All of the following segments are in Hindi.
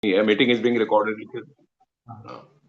है, मीटिंग इज बीइंग रिकॉर्डेड। हाँ,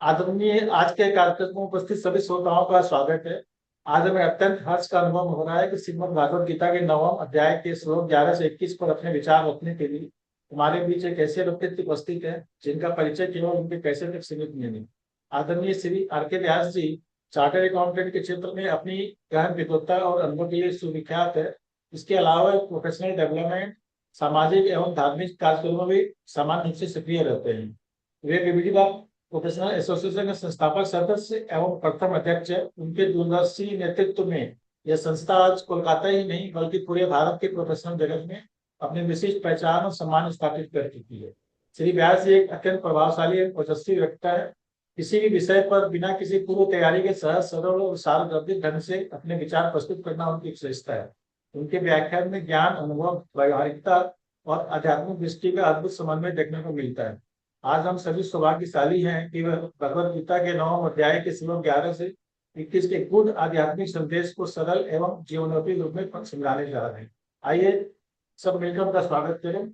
आदरणीय आज के कार्यक्रम में उपस्थित सभी श्रोताओं का स्वागत है। आज हमें अत्यंत हर्ष का अनुभव हो रहा है कि श्रीमद् भागवत गीता के 9वें अध्याय के श्लोक 11 से 21 पर अपने विचार रखने के लिए हमारे बीच एक ऐसे व्यक्ति उपस्थित है जिनका परिचय केवल उनके पैसे तक सीमित नहीं है। आदरणीय श्री आर के व्यास जी चार्टर्ड अकाउंटेंट के क्षेत्र में अपनी गहन विद्वत्ता और अनुभव के लिए सुविख्यात है। इसके अलावा प्रोफेशनल डेवलपमेंट, सामाजिक एवं धार्मिक कार्यक्रमों में भी समान रूप से सक्रिय रहते हैं। वे विभिन्न बार प्रोफेशनल एसोसिएशन के संस्थापक सदस्य एवं प्रथम अध्यक्ष है। उनके दूरदर्शी नेतृत्व में यह संस्था आज कोलकाता ही नहीं बल्कि पूरे भारत के प्रोफेशनल जगत में अपनी विशिष्ट पहचान और सम्मान स्थापित कर चुकी है। श्री व्यास जी एक अत्यंत प्रभावशाली एवं ओजस्वी वक्ता है। किसी भी विषय पर बिना किसी पूर्व तैयारी के सहज सरल और सारगर्भित ढंग से अपने विचार प्रस्तुत करना उनकी विशेषता है। उनके व्याख्यान में ज्ञान, अनुभव, व्यवहारिकता और आध्यात्मिक दृष्टि का अद्भुत समन्वय देखने को मिलता है। आज हम सभी सौभाग्यशाली हैं कि वह भगवत गीता के 9वें अध्याय के श्लोक 11 से 21 के गुण आध्यात्मिक संदेश को सरल एवं जीवनोपयोगी रूप में समझाने जा रहे हैं। आइए सब मिलकर उनका स्वागत करें।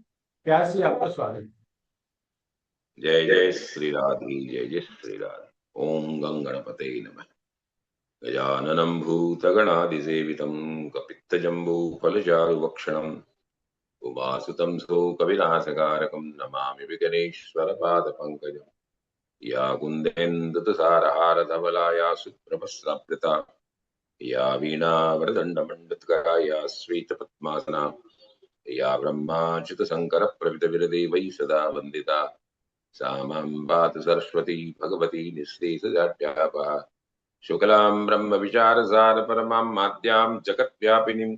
प्यार से आपका स्वागत। जय जय श्री राधे, जय जय श्री राधे। ओम गं गणपते नमः। गजाननं भूतगणादिसेवितं कपित्थजम्बूफलचारुभक्षणम् उमासुतं शोकविनाशकारकं नमामि विघ्नेश्वरपादपङ्कजम्। या कुन्देन्दुतुषारहारधवला या सुप्रभस्रावृता, या वीणावरदण्डमण्डितकरा, या श्वेतपद्मासना, या ब्रह्माच्युतशङ्करप्रभृतिविरदेवैः सदा वन्दिता, सा मां पातु सरस्वती भगवती निःशेषजाड्यापः। शुक्लां ब्रह्मविचारसार परमां माद्यां जगत्व्यापिनीं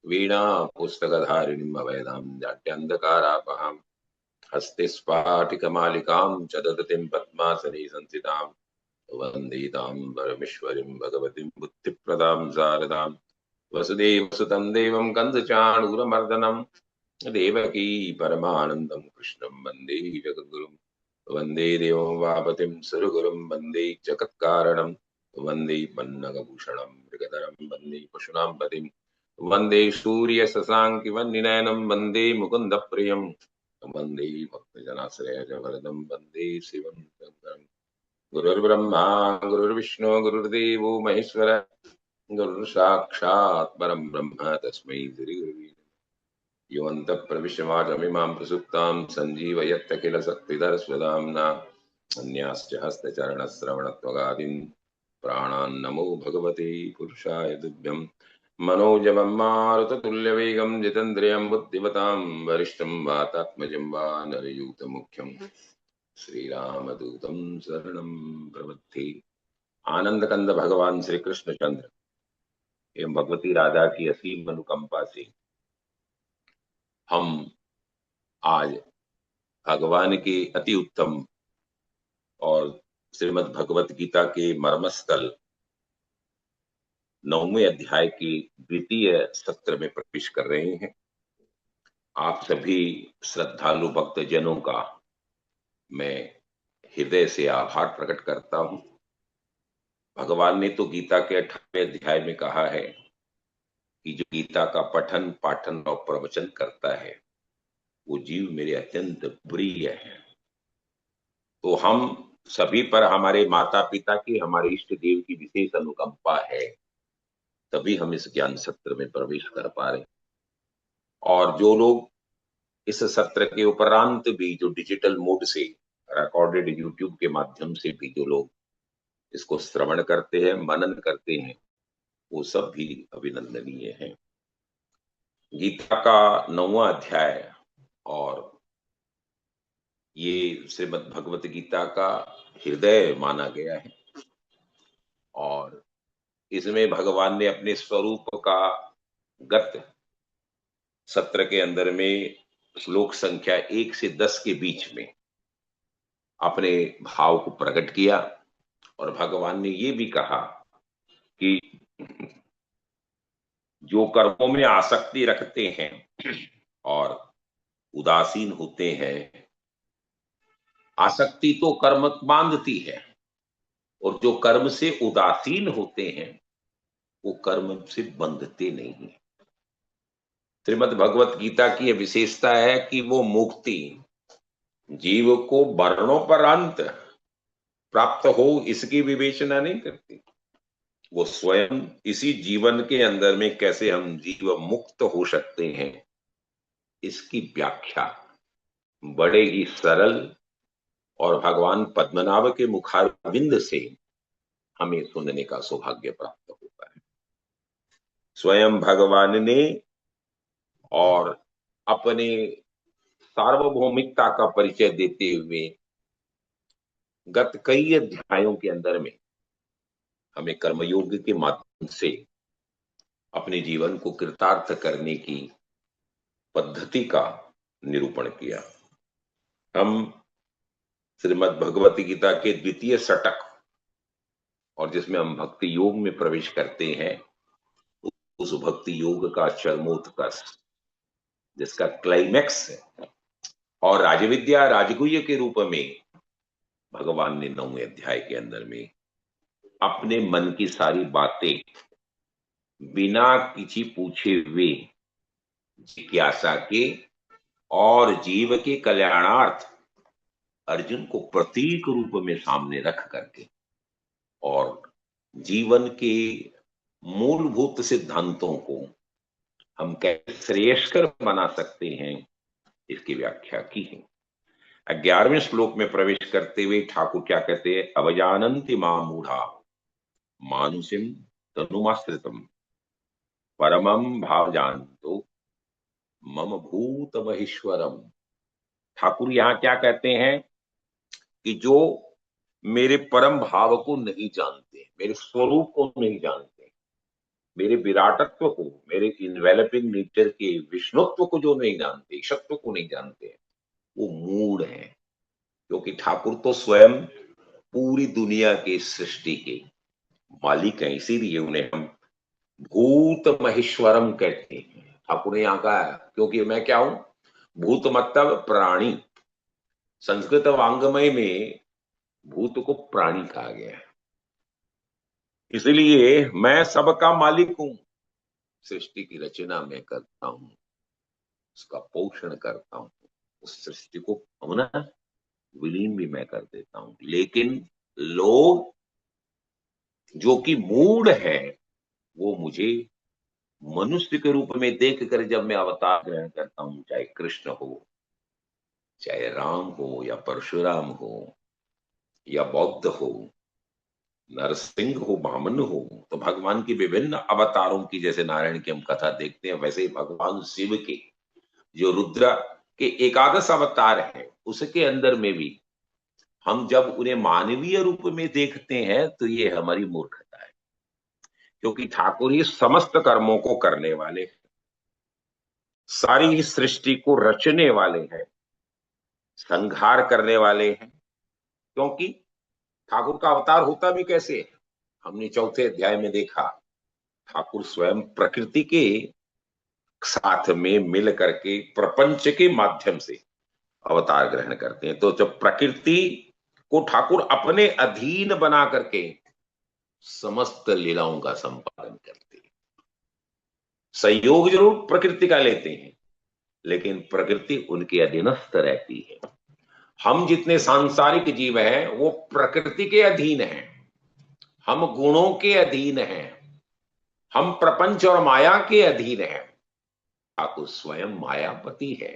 वीणा पुस्तकधारिणीम् अवैधां जाड्यान्धकारापहां। हस्ते स्फाटिकमालिकां च ददतीं पद्मासने संस्थितां वन्दे तां परमेश्वरीं भगवतीं बुद्धिप्रदां शारदां। वसुदेवसुतं देवं कंसचाणूरमर्दनं देवकी परमानन्दं कृष्णं वन्दे जगद्गुरुं। वन्दे देवं वापतिं सुरगुरुं वन्दे जगत्कारणं। वन्दे पन्नगभूषणं मृगधरं वन्दे पशूनां पतिं। वन्दे सूर्यशशाङ्कवन्निनयनं वन्दे मुकुन्दप्रियं। वन्दे भक्तजनाश्रयजवरदं वन्दे शिवं शङ्करम्। गुरुर्ब्रह्मा गुरुर्विष्णु गुरुर्देवो महेश्वर, गुरुर्साक्षात् परं ब्रह्म तस्मै श्रीगुरुवे नमः। योऽन्तः प्रविश्य वाचमिमां प्रसुप्तां सञ्जीवयत्यखिलशक्तिधरस्वधाम्ना। अन्याश्च हस्तचरणश्रवणत्वगादीन् प्राणान्नमो भगवते पुरुषाय तुभ्यं। मनोजवं मारुततुल्यवेगं जितेन्द्रियं बुद्धिमतां वरिष्ठं वातात्मजं वानरयूथमुख्यं श्रीरामदूतं शरणं प्रपद्ये। आनंद कंद भगवान श्री कृष्णचंद्र एवं भगवती राधा की असीम अनुकंपा से हम आज भगवान के अति उत्तम और श्रीमद् भगवत गीता के मर्मस्थल 9वें अध्याय के द्वितीय सत्र में प्रवेश कर रहे हैं। आप सभी श्रद्धालु भक्त जनों का मैं हृदय से आभार प्रकट करता हूं। भगवान ने तो गीता के 18वें अध्याय में कहा है कि जो गीता का पठन पाठन और प्रवचन करता है वो जीव मेरे अत्यंत प्रिय है। तो हम सभी पर हमारे माता पिता की, हमारे इष्ट देव की विशेष अनुकंपा है, तभी हम इस ज्ञान सत्र में प्रवेश कर पा रहे हैं। और जो लोग इस सत्र के उपरांत भी जो डिजिटल मोड से रिकॉर्डेड यूट्यूब के माध्यम से भी जो लोग इसको श्रवण करते हैं, मनन करते हैं, वो सब भी अभिनंदनीय हैं। गीता का 9वां अध्याय और ये श्रीमद् भगवत गीता का हृदय माना गया है और इसमें भगवान ने अपने स्वरूप का गत सत्र के अंदर में श्लोक संख्या 1 से 10 के बीच में अपने भाव को प्रकट किया और भगवान ने ये भी कहा कि जो कर्मों में आसक्ति रखते हैं और उदासीन होते हैं, आसक्ति तो कर्म बांधती है और जो कर्म से उदासीन होते हैं वो कर्म से बंधते नहीं है। श्रीमद् भगवत गीता की यह विशेषता है कि वो मुक्ति जीव को वर्णों पर अंत प्राप्त हो इसकी विवेचना नहीं करती। वो स्वयं इसी जीवन के अंदर में कैसे हम जीव मुक्त हो सकते हैं इसकी व्याख्या बड़े ही सरल और भगवान पद्मनाभ के मुखारविंद से हमें सुनने का सौभाग्य प्राप्त होता है। स्वयं भगवान ने और अपने सार्वभौमिकता का परिचय देते हुए गत कई अध्यायों के अंदर में हमें कर्मयोग के माध्यम से अपने जीवन को कृतार्थ करने की पद्धति का निरूपण किया। हम श्रीमद् भगवत गीता के द्वितीय षटक और जिसमें हम भक्ति योग में प्रवेश करते हैं उस भक्ति योग का चरमोत्कर्ष जिसका क्लाइमैक्स है और राजविद्या राजगुह्य के रूप में भगवान ने 9वें अध्याय के अंदर में अपने मन की सारी बातें बिना किसी पूछे हुए जिज्ञासा के और जीव के कल्याणार्थ अर्जुन को प्रतीक रूप में सामने रख करके और जीवन के मूलभूत सिद्धांतों को हम कैसे श्रेयस्कर बना सकते हैं इसकी व्याख्या की है। 11वें श्लोक में प्रवेश करते हुए ठाकुर क्या कहते हैं, अवजानन्ति मां मूढ़ा मानुषिम तनुमाश्रितम परमम भाव जानतो मम भूत महेश्वरम। ठाकुर यहां क्या कहते हैं कि जो मेरे परम भाव को नहीं जानते, मेरे स्वरूप को नहीं जानते, मेरे विराटत्व को, मेरे इन्वेलपिंग नेचर के विष्णुत्व को जो नहीं जानते, ईशत्व को नहीं जानते, वो मूढ़ है। क्योंकि ठाकुर तो स्वयं पूरी दुनिया की सृष्टि के मालिक हैं, इसीलिए उन्हें हम भूत महेश्वरम कहते हैं। ठाकुर ने यहां कहा क्योंकि मैं क्या हूं, भूत मतलब प्राणी। संस्कृत वांग्मय में भूत को प्राणी कहा गया है, इसलिए मैं सबका मालिक हूं। सृष्टि की रचना मैं करता हूं, उसका पोषण करता हूं, उस सृष्टि को पुनः विलीन भी मैं कर देता हूं। लेकिन लोग जो कि मूढ़ है वो मुझे मनुष्य के रूप में देखकर जब मैं अवतार ग्रहण करता हूं, चाहे कृष्ण हो, चाहे राम हो या परशुराम हो या बौद्ध हो, नरसिंह हो, वामन हो, तो भगवान की विभिन्न अवतारों की जैसे नारायण की हम कथा देखते हैं वैसे ही भगवान शिव के जो रुद्र के एकादश अवतार है उसके अंदर में भी हम जब उन्हें मानवीय रूप में देखते हैं तो ये हमारी मूर्खता है। क्योंकि ठाकुर ही समस्त कर्मों को करने वाले, सारी सृष्टि को रचने वाले हैं, संहार करने वाले हैं। क्योंकि ठाकुर का अवतार होता भी कैसे है, हमने चौथे अध्याय में देखा, ठाकुर स्वयं प्रकृति के साथ में मिल करके प्रपंच के माध्यम से अवतार ग्रहण करते हैं। तो जब प्रकृति को ठाकुर अपने अधीन बना करके समस्त लीलाओं का संपादन करते हैं। सहयोग जरूर प्रकृति का लेते हैं लेकिन प्रकृति उनके अधीनस्थ रहती है। हम जितने सांसारिक जीव हैं वो प्रकृति के अधीन हैं, हम गुणों के अधीन हैं, हम प्रपंच और माया के अधीन हैं। ठाकुर स्वयं मायापति है,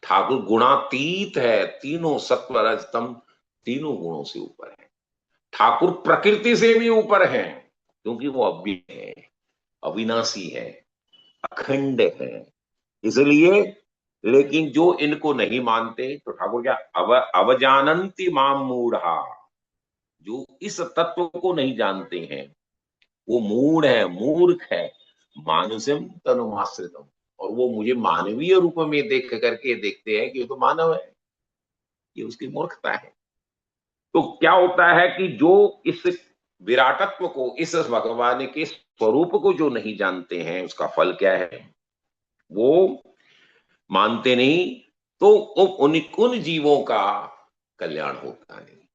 ठाकुर गुणातीत है, तीनों सत्व रज तम तीनों गुणों से ऊपर है। ठाकुर प्रकृति से भी ऊपर है क्योंकि वो अव्यय है, अविनाशी है, अखंड है। इसलिए लेकिन जो इनको नहीं मानते तो ठाकुर क्या अवजानन्ति माम मूढ़ा, जो इस तत्व को नहीं जानते हैं वो मूढ़ है, मूर्ख है। मानुषम तनुमाश्रितम, और वो मुझे मानवीय रूप में देख करके देखते हैं कि ये तो मानव है, ये उसकी मूर्खता है। तो क्या होता है कि जो इस विराटत्व को, इस भगवान के स्वरूप को जो नहीं जानते हैं उसका फल क्या है, वो मानते नहीं तो उन जीवों का कल्याण होता नहीं,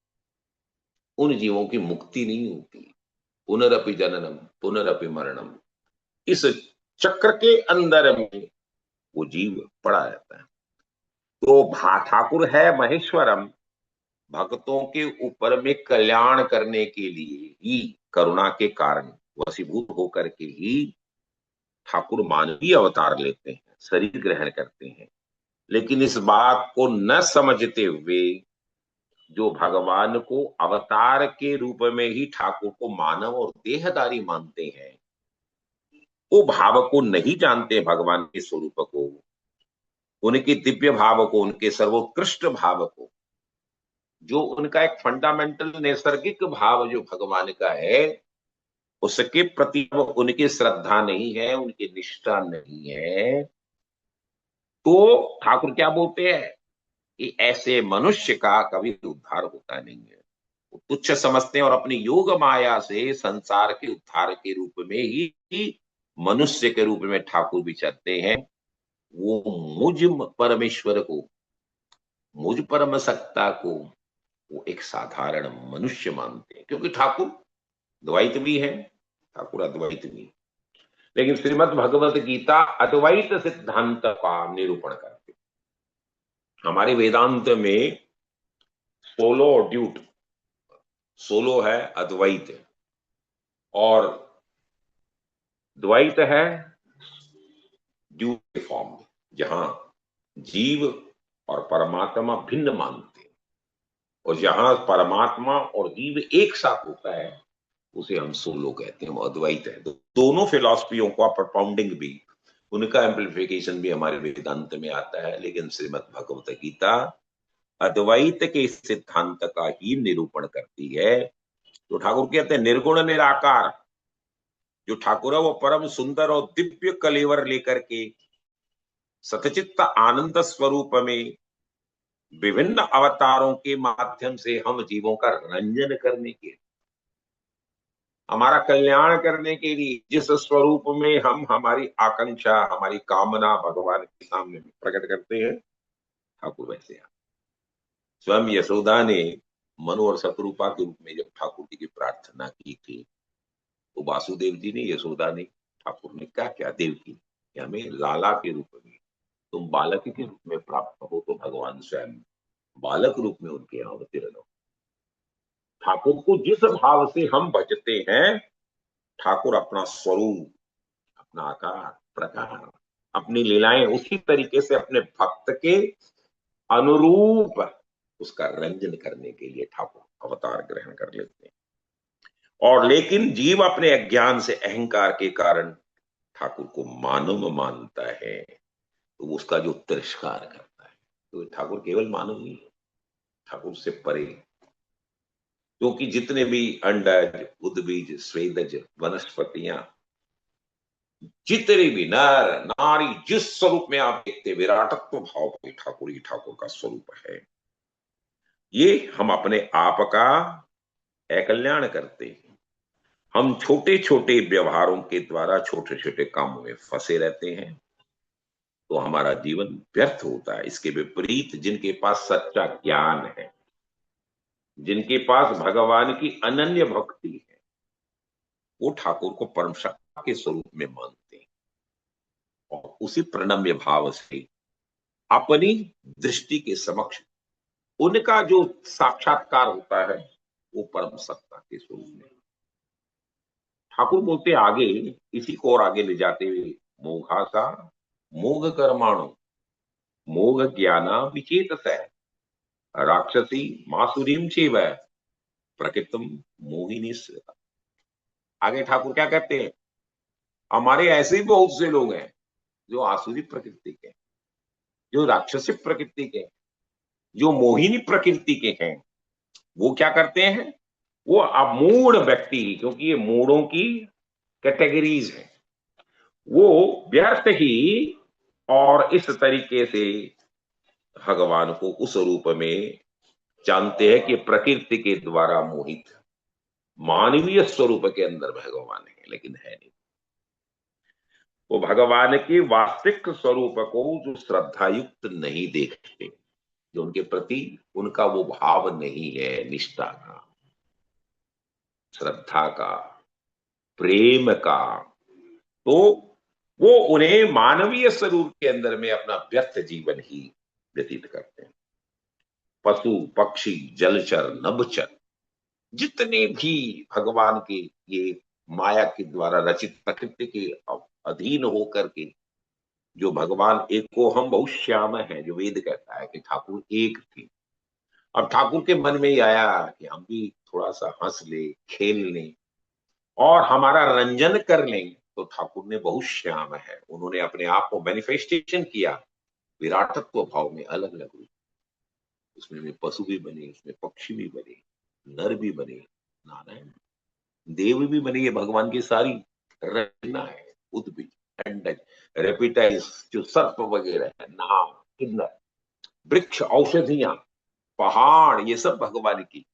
उन जीवों की मुक्ति नहीं होती। पुनरपि जननम पुनरपि मरणम, इस चक्र के अंदर में वो जीव पड़ा रहता है। तो ठाकुर है महेश्वरम, भक्तों के ऊपर में कल्याण करने के लिए ही, करुणा के कारण वशीभूत होकर के ही ठाकुर मानवीय अवतार लेते हैं, शरीर ग्रहण करते हैं। लेकिन इस बात को न समझते हुए जो भगवान को अवतार के रूप में ही ठाकुर को मानव और देहधारी मानते हैं, वो भाव को नहीं जानते, भगवान के स्वरूप को, उनके दिव्य भाव को, उनके सर्वोत्कृष्ट भाव को, जो उनका एक फंडामेंटल नैसर्गिक भाव जो भगवान का है, उसके प्रति उनकी श्रद्धा नहीं है, उनकी निष्ठा नहीं है। तो ठाकुर क्या बोलते हैं कि ऐसे मनुष्य का कभी उद्धार होता नहीं है। वो तुच्छ समझते हैं और अपनी योग माया से संसार के उद्धार के रूप में ही मनुष्य के रूप में ठाकुर विचरते हैं। वो मुझ परमेश्वर को, मुझ परम सत्ता को वो एक साधारण मनुष्य मानते हैं, क्योंकि ठाकुर द्वैत भी है, ठाकुर अद्वैत भी। लेकिन श्रीमद् भगवत गीता अद्वैत सिद्धांत का निरूपण करते। हमारे वेदांत में सोलो और ड्यूट, सोलो है अद्वैत और द्वैत है ड्यूट फॉर्म, जहां जीव और परमात्मा भिन्न मानते हैं, और जहां परमात्मा और जीव एक साथ होता है उसे हम सोलो कहते हैं, वो अद्वैत है। तो दोनों फिलॉसफियों का प्रपाउंडिंग भी, उनका एम्प्लीफिकेशन भी हमारे वेदांत में आता है। लेकिन श्रीमद् भगवत गीता अद्वैत के सिद्धांत का ही निरूपण करती है। तो ठाकुर कहते हैं निर्गुण निराकार जो ठाकुर है वो परम सुंदर और दिव्य कलेवर लेकर के सतचित्त आनंद स्वरूप में विभिन्न अवतारों के माध्यम से हम जीवों का रंजन करने के, हमारा कल्याण करने के लिए जिस स्वरूप में हम हमारी आकांक्षा, हमारी कामना भगवान के सामने प्रकट करते हैं, ठाकुर वैसे हैं। स्वयं यशोदा ने मनु और शत्रुपा के रूप में जब ठाकुर जी की प्रार्थना की थी, तो वासुदेव जी ने, यशोदा ने, ठाकुर ने क्या क्या देव की कि हमें लाला के रूप में, तुम बालक के रूप में प्राप्त हो, तो भगवान स्वयं बालक रूप में उनके यहाँ अवतीर्ण हो। ठाकुर को जिस भाव से हम भजते हैं, ठाकुर अपना स्वरूप, अपना आकार, प्रकार, अपनी लीलाएं उसी तरीके से अपने भक्त के अनुरूप उसका रंजन करने के लिए ठाकुर अवतार ग्रहण कर लेते हैं। और लेकिन जीव अपने अज्ञान से, अहंकार के कारण ठाकुर को मानव मानता है, तो उसका जो तिरस्कार करता है। तो ठाकुर केवल मानव नहीं है, ठाकुर से परे, क्योंकि जितने भी अंडज, उद्बीज, स्वेदज, वनस्पतियां, जितने भी नर नारी जिस स्वरूप में आप देखते, विराटत्व भाव पे ठाकुर ही ठाकुर का स्वरूप है। ये हम अपने आप का अकल्याण करते हैं। हम छोटे छोटे व्यवहारों के द्वारा छोटे छोटे कामों में फंसे रहते हैं, तो हमारा जीवन व्यर्थ होता है। इसके विपरीत जिनके पास सच्चा ज्ञान है, जिनके पास भगवान की अनन्य भक्ति है, वो ठाकुर को परम शक्ति के स्वरूप में मानते हैं और उसी प्रणम्य भाव से अपनी दृष्टि के समक्ष उनका जो साक्षात्कार होता है, वो परम सत्ता के स्वरूप में। ठाकुर बोलते आगे, इसी को और आगे ले जाते हुए, मोघा सा मोघ कर्माणु मोघ ज्ञाना विचेतस है, राक्षसी मासुरीम चेव प्रकृतम मोहिनी। आगे ठाकुर क्या कहते हैं, हमारे ऐसे भी बहुत से लोग हैं जो आसुरी प्रकृति के, जो राक्षसी प्रकृति के, जो मोहिनी प्रकृति के हैं। वो क्या करते हैं, वो अमूढ़ व्यक्ति, क्योंकि ये मूढ़ों की कैटेगरीज है, वो व्यर्थ ही और इस तरीके से भगवान को उस रूप में जानते हैं कि प्रकृति के द्वारा मोहित, मानवीय स्वरूप के अंदर भगवान है, लेकिन है नहीं। वो भगवान के वास्तविक स्वरूप को जो श्रद्धायुक्त नहीं देखते, जो उनके प्रति उनका वो भाव नहीं है, निष्ठा का, श्रद्धा का, प्रेम का, तो वो उन्हें मानवीय स्वरूप के अंदर में अपना व्यर्थ जीवन ही व्यतीत करते हैं। पशु पक्षी जलचर नभचर जितने भी भगवान के ये माया के द्वारा रचित प्रकृति के अधीन होकर के जो भगवान एको हम बहुश्याम है, जो वेद कहता है कि ठाकुर एक थे। अब ठाकुर के मन में ही आया कि हम भी थोड़ा सा हंस ले खेल लें और हमारा रंजन कर लें, तो ठाकुर ने बहुश्याम है, उन्होंने अपने आप को मैनिफेस्टेशन किया विराटत्व भाव में अलग अलग रूप। उसमें पशु भी बने, उसमें पक्षी भी बने, नर भी बने, नारायण देव भी बने। ये भगवान की सारी रचना है। उद्भिद अंडज रेपिटाइज जो सर्प वगैरह है, नाम किन्नर वृक्ष औषधियां पहाड़, ये सब भगवान की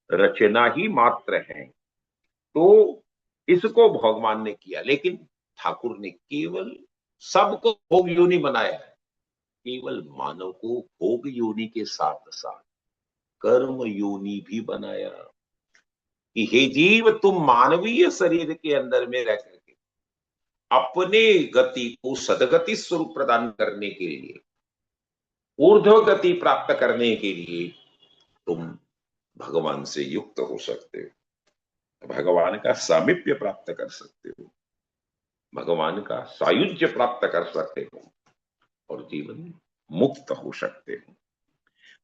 रचना ही मात्र है। तो इसको भगवान ने किया, लेकिन ठाकुर ने केवल सबको भोग योनि बनाया है, केवल मानव को भोग योनि के साथ साथ कर्म योनि भी बनाया कि हे जीव, तुम मानवीय शरीर के अंदर में रह करके अपने गति को सदगति स्वरूप प्रदान करने के लिए, ऊर्ध्व गति प्राप्त करने के लिए तुम भगवान से युक्त हो सकते हो, भगवान का सामीप्य प्राप्त कर सकते हो, भगवान का सायुज्य प्राप्त कर सकते हो और जीवन मुक्त हो सकते हो।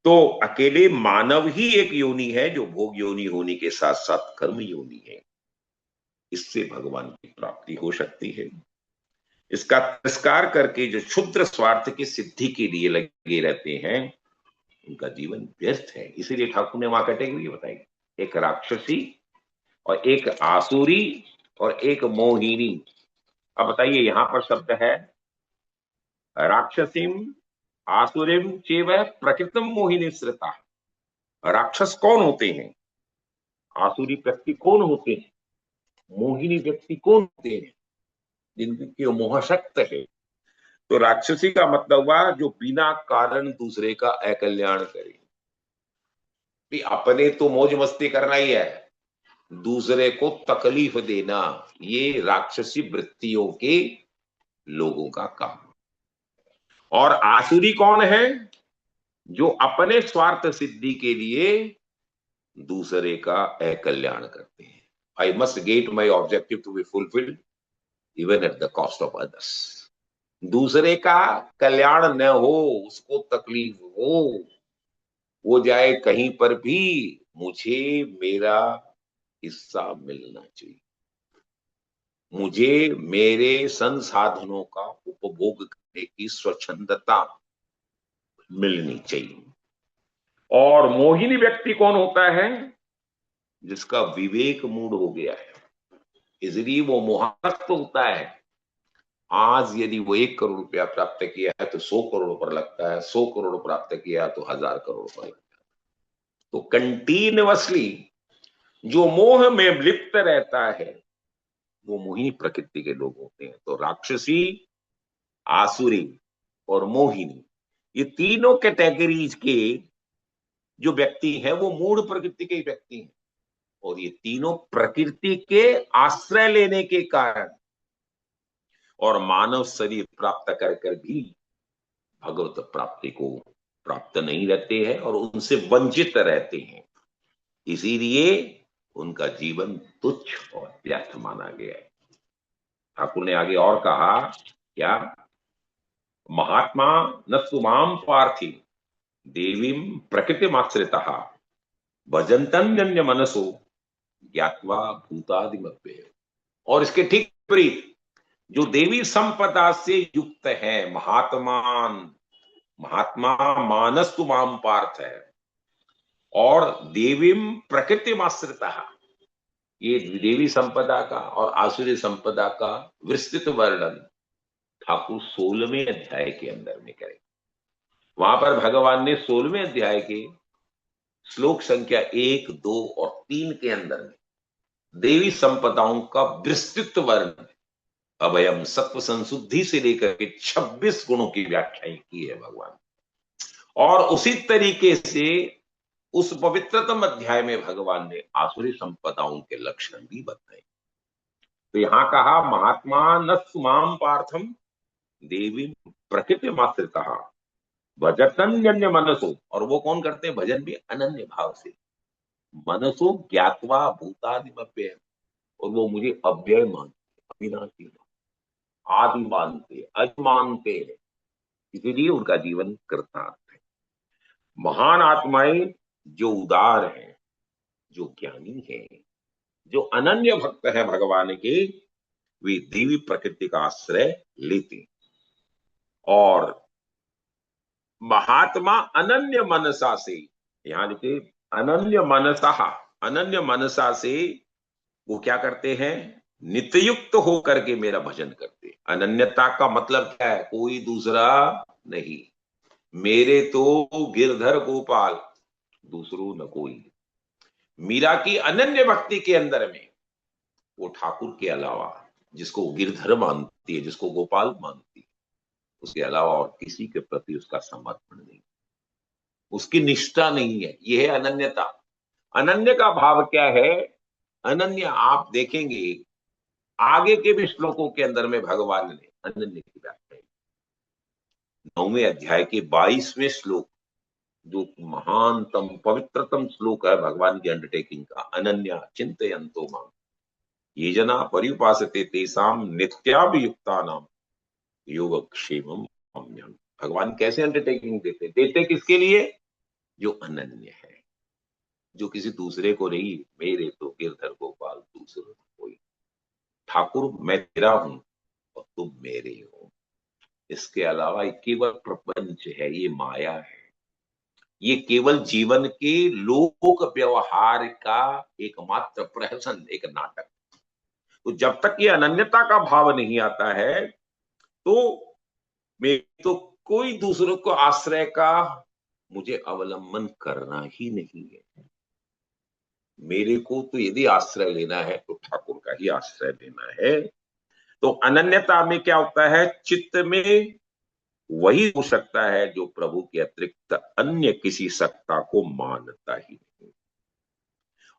तो अकेले मानव ही एक योनि है जो भोग योनि होने के साथ साथ कर्म योनि है। इससे भगवान की प्राप्ति हो सकती है। इसका तिरस्कार करके जो क्षुद्र स्वार्थ की सिद्धि के लिए लगे रहते हैं, उनका जीवन व्यर्थ है। इसीलिए ठाकुर ने वहां कैटेगरी बताई, एक राक्षसी और एक आसुरी और एक मोहिनी। अब बताइए, यहां पर शब्द है राक्षसीम आसुरीम चेव प्रकृतम मोहिनी श्रिता। राक्षस कौन होते हैं, आसुरी व्यक्ति कौन होते हैं, मोहिनी व्यक्ति कौन होते हैं, जिनकी मोहशक्त है। तो राक्षसी का मतलब हुआ जो बिना कारण दूसरे का अकल्याण करे। अपने तो मौज मस्ती करना ही है, दूसरे को तकलीफ देना, ये राक्षसी वृत्तियों के लोगों का काम। और आसुरी कौन है, जो अपने स्वार्थ सिद्धि के लिए दूसरे का अकल्याण करते हैं। I must get my objective to be fulfilled even at the cost of others. दूसरे का कल्याण न हो, उसको तकलीफ हो, वो जाए कहीं पर भी, मुझे मेरा हिस्सा मिलना चाहिए, मुझे मेरे संसाधनों का उपभोग करने की स्वच्छंदता मिलनी चाहिए। और मोहिनी व्यक्ति कौन होता है, जिसका विवेक मूड हो गया है, इसलिए वो मोहग्रस्त होता है। आज यदि वो 1 करोड़ रुपया प्राप्त किया है तो 100 करोड़ पर लगता है, 100 करोड़ प्राप्त किया तो 1000 करोड़ पर लगता है। तो कंटिन्यूअसली जो मोह में लिप्त रहता है, वो मोहिनी प्रकृति के लोग होते हैं। तो राक्षसी, आसुरी और मोहिनी, ये तीनों कैटेगरीज के जो व्यक्ति हैं वो मूढ़ प्रकृति के व्यक्ति हैं। और ये तीनों प्रकृति के आश्रय लेने के कारण और मानव शरीर प्राप्त कर कर भी भगवत प्राप्ति को प्राप्त नहीं रहते हैं और उनसे वंचित रहते हैं। इसीलिए उनका जीवन तुच्छ और व्यर्थ माना गया है। ठाकुर ने आगे और कहा क्या, महात्मा न सुमाम पार्थी देवीम प्रकृतिमाश्रितः भजन्तन्यन्य मनसो ज्ञात्वा भूतादिमव्यय। और इसके ठीक विपरीत जो देवी संपदा से युक्त है, महात्मा मानस्तु माम पार्थ है, और देवीम प्रकृतिमाश्रितः, ये देवी संपदा का और आसुरी संपदा का विस्तृत वर्णन ठाकुर 16वें अध्याय के अंदर में करें। वहां पर भगवान ने 16वें अध्याय के श्लोक संख्या 1, 2 और 3 के अंदर में देवी संपदाओं का विस्तृत वर्णन, अभयम सत्व संशुद्धि से लेकर के 26 गुणों की व्याख्या की है भगवान। और उसी तरीके से उस पवित्रतम अध्याय में भगवान ने आसुरी संपदाओं के लक्षण भी बताए। तो यहां कहा महात्मा न माम पार्थम देवी प्रकृति मात्र कहा भजतन्य मनसो, और वो कौन करते हैं भजन भी अनन्य भाव से, मनसो ज्ञातवा भूतादिमव्यय, और वो मुझे अव्यय मानते, अविनाशी, आदि मानते, अज मानते हैं, इसीलिए उनका जीवन कृतार्थ है। महान आत्माएं जो उदार हैं, जो ज्ञानी हैं, जो अनन्य भक्त है भगवान के, वे देवी प्रकृति का आश्रय लेते, और महात्मा अनन्य मनसा से, यहां लिखे अनन्य मनसा, अनन्य मनसा से वो क्या करते हैं, नित्ययुक्त होकर के मेरा भजन करते। अनन्यता का मतलब क्या है, कोई दूसरा नहीं, मेरे तो गिरधर गोपाल, दूसरों न कोई। मीरा की अनन्य भक्ति के अंदर में वो ठाकुर के अलावा, जिसको गिरधर मानती है, जिसको गोपाल मानती है, उसके अलावा और किसी के प्रति उसका समर्पण नहीं, उसकी निष्ठा नहीं है। यह है अनन्यता। अनन्य का भाव क्या है, अनन्य आप देखेंगे आगे के भी श्लोकों के अंदर में भगवान ने अनन्य की व्याख्या, 9वें अध्याय के 22वें श्लोक, जो महानतम पवित्रतम श्लोक है भगवान की अंडरटेकिंग का, अनन्या चिंतयन्तो माम ये जना पर्युपासते तेषाम नित्याभियुक्तानाम योगक्षेमम अम्यहम्। भगवान कैसे अंडरटेकिंग देते, देते किसके लिए, जो अनन्य है, जो किसी दूसरे को नहीं, मेरे तो गिरधर गोपाल दूसरे कोई, ठाकुर मैं तेरा हूं और तुम मेरे हो, इसके अलावा केवल प्रपंच है, ये माया है, ये केवल जीवन के लोक व्यवहार का एकमात्र प्रहसन, एक नाटक। तो जब तक ये अनन्यता का भाव नहीं आता है, तो मैं तो कोई दूसरों को आश्रय का मुझे अवलंबन करना ही नहीं है। मेरे को तो यदि आश्रय लेना है तो ठाकुर का ही आश्रय लेना है। तो अनन्यता में क्या होता है, चित्त में वही हो सकता है जो प्रभु के अतिरिक्त अन्य किसी सत्ता को मानता ही नहीं,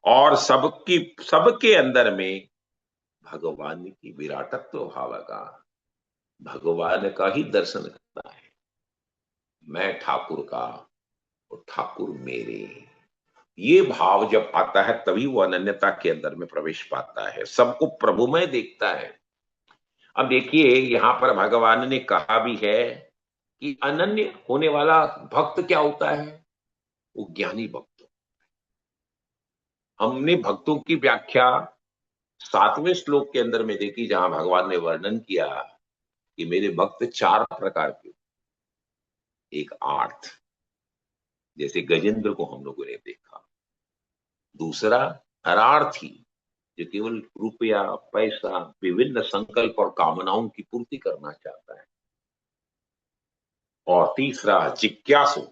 और सबके अंदर में भगवान की विराटत्व भाव का, भगवान का ही दर्शन करता है। मैं ठाकुर का और ठाकुर मेरे, ये भाव जब आता है तभी वो अनन्यता के अंदर में प्रवेश पाता है, सबको प्रभुमय देखता है। अब देखिए यहां पर भगवान ने कहा भी है कि अनन्य होने वाला भक्त क्या होता है, वो ज्ञानी भक्त। हमने भक्तों की व्याख्या 7वें श्लोक के अंदर में देखी, जहां भगवान ने वर्णन किया कि मेरे भक्त 4 प्रकार के, एक आर्थ, जैसे गजेंद्र को हम लोगों ने देखा, दूसरा हरार्थी, जो केवल रुपया पैसा विभिन्न संकल्प और कामनाओं की पूर्ति करना चाहता है, और तीसरा जिज्ञासु,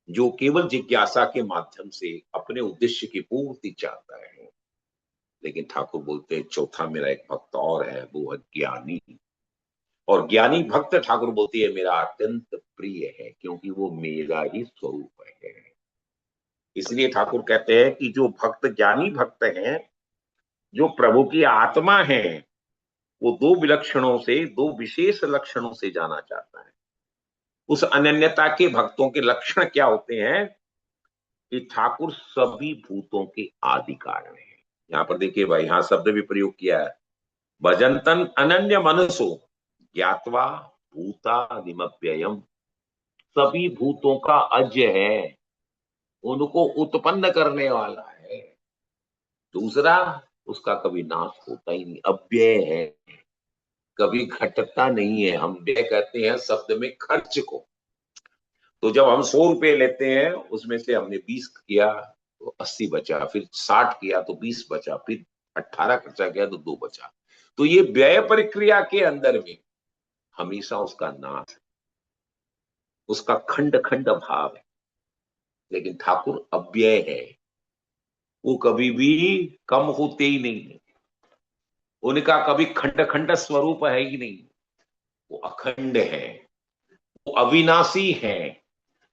जो केवल जिज्ञासा के माध्यम से अपने उद्देश्य की पूर्ति चाहता है। लेकिन ठाकुर बोलते हैं चौथा मेरा एक भक्त और है, वो है ज्ञानी, और ज्ञानी भक्त ठाकुर बोलती है मेरा अत्यंत प्रिय है, क्योंकि वो मेरा ही स्वरूप है। इसलिए ठाकुर कहते हैं कि जो भक्त ज्ञानी भक्त हैं, जो प्रभु की आत्मा है, वो 2 विलक्षणों से, 2 विशेष लक्षणों से जाना चाहता है। उस अनन्यता के भक्तों के लक्षण क्या होते हैं, कि ठाकुर सभी भूतों के आदि कारण है। यहां पर देखिए भाई, यहां शब्द भी प्रयोग किया है, भजंतन अनन्य मनसो ज्ञात्वा भूतादिमव्ययम्, सभी भूतों का अज्य है, उनको उत्पन्न करने वाला है। दूसरा, उसका कभी नाश होता ही नहीं, अव्यय है, कभी घटता नहीं है। हम व्यय कहते हैं शब्द में खर्च को, तो जब हम 100 रुपए लेते हैं, उसमें से हमने 20 किया तो 80 बचा, फिर 60 किया तो 20 बचा, फिर 18 खर्चा किया तो 2 बचा। तो ये व्यय प्रक्रिया के अंदर में हमेशा उसका नाश है, उसका खंड खंड भाव है। लेकिन ठाकुर अव्यय है, वो कभी भी कम होते ही नहीं है, उनका कभी खंड खंड स्वरूप है ही नहीं, वो अखंड है, वो अविनाशी है।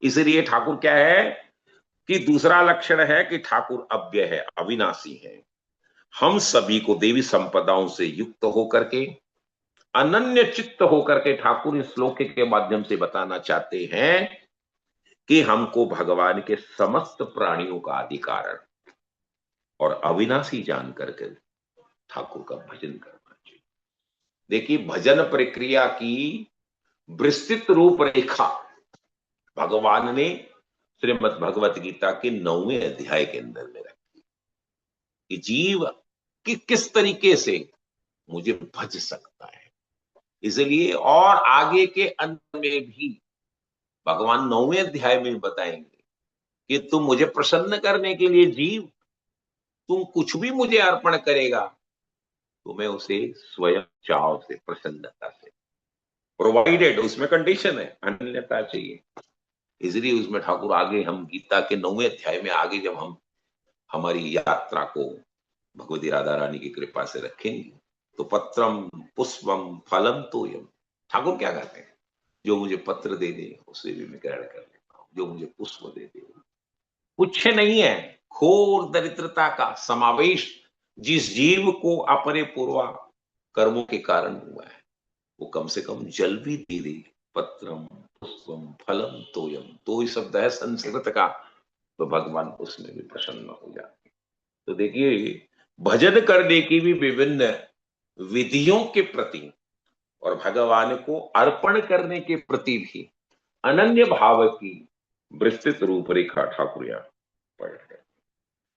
इसलिए ठाकुर क्या है कि दूसरा लक्षण है कि ठाकुर अव्यय है, अविनाशी है। हम सभी को देवी संपदाओं से युक्त होकर के, अनन्य चित्त होकर के ठाकुर इस श्लोक के माध्यम से बताना चाहते हैं कि हमको भगवान के समस्त प्राणियों का अधिकार और अविनाशी जान करके ठाकुर का भजन करना चाहिए। देखिए, भजन प्रक्रिया की विस्तृत रूपरेखा भगवान ने श्रीमद् भगवत गीता के 9वें अध्याय के अंदर में रखी कि जीव कि किस तरीके से मुझे भज सकता है। इसलिए और आगे के अंत में भी भगवान 9वें अध्याय में बताएंगे कि तुम मुझे प्रसन्न करने के लिए जीव, तुम कुछ भी मुझे अर्पण करेगा तो मैं उसे स्वयं चाव से, प्रसन्नता से, प्रोवाइडेड, उसमें कंडीशन है, अन्यथा चाहिए। इसलिए उसमें ठाकुर आगे, हम गीता के 9वें अध्याय में आगे जब हम हमारी यात्रा को भगवती राधा रानी की कृपा से रखेंगे तो पत्रम पुष्पम फलम तोयम, ठाकुर क्या कहते हैं, जो मुझे पत्र दे दे उसे भी मैं ग्रहण कर लेता हूं, जो मुझे पुष्प दे दे। कुछ नहीं है, घोर दरिद्रता का समावेश जिस जीव को अपने पूर्वा कर्मों के कारण हुआ है, वो कम से कम जल भी दे दे, पत्रम पुष्पम फलम तोयम, तो ही शब्द है संस्कृत का, तो भगवान उसमें भी प्रसन्न हो जाते। तो देखिए, भजन करने की भी विभिन्न विधियों के प्रति और भगवान को अर्पण करने के प्रति भी अनन्य भाव की विस्तृत रूपरेखा ठाकुर यहाँ पढ़ रहे।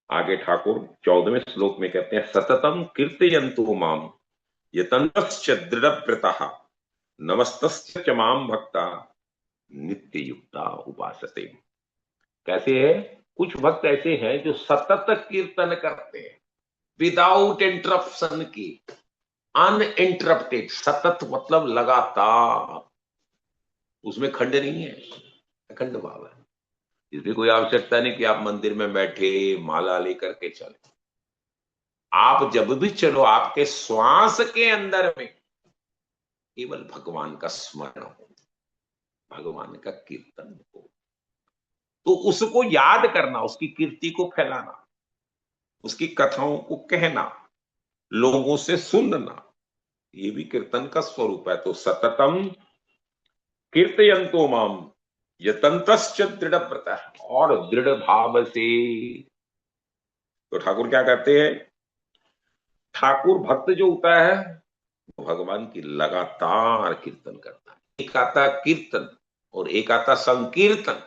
आगे ठाकुर 14वें श्लोक में कहते हैं, सततम कीर्तयन्तु माम यतन्तश्च दृढ़व्रतः नमस्तस्य च माम भक्ता नित्य युक्ता उपासते। कैसे है, कुछ भक्त ऐसे हैं जो सतत कीर्तन करते हैं विदाउट इंटरप्शन की, अनइंटरप्टेड, सतत मतलब लगातार, उसमें खंड नहीं है, अखंड भाव है। इसलिए कोई आवश्यकता नहीं कि आप मंदिर में बैठे माला लेकर के चले, आप जब भी चलो आपके श्वास के अंदर में केवल भगवान का स्मरण हो, भगवान का कीर्तन हो, तो उसको याद करना, उसकी कीर्ति को फैलाना, उसकी कथाओं को कहना, लोगों से सुनना, ये भी कीर्तन का स्वरूप है। तो सततम कीर्तयन्तो माम यतन्तश्च दृढ़व्रतः, और दृढ़ भाव से। तो ठाकुर क्या कहते हैं, ठाकुर भक्त जो होता है भगवान की लगातार कीर्तन करता है। एक आता कीर्तन और एक आता संकीर्तन।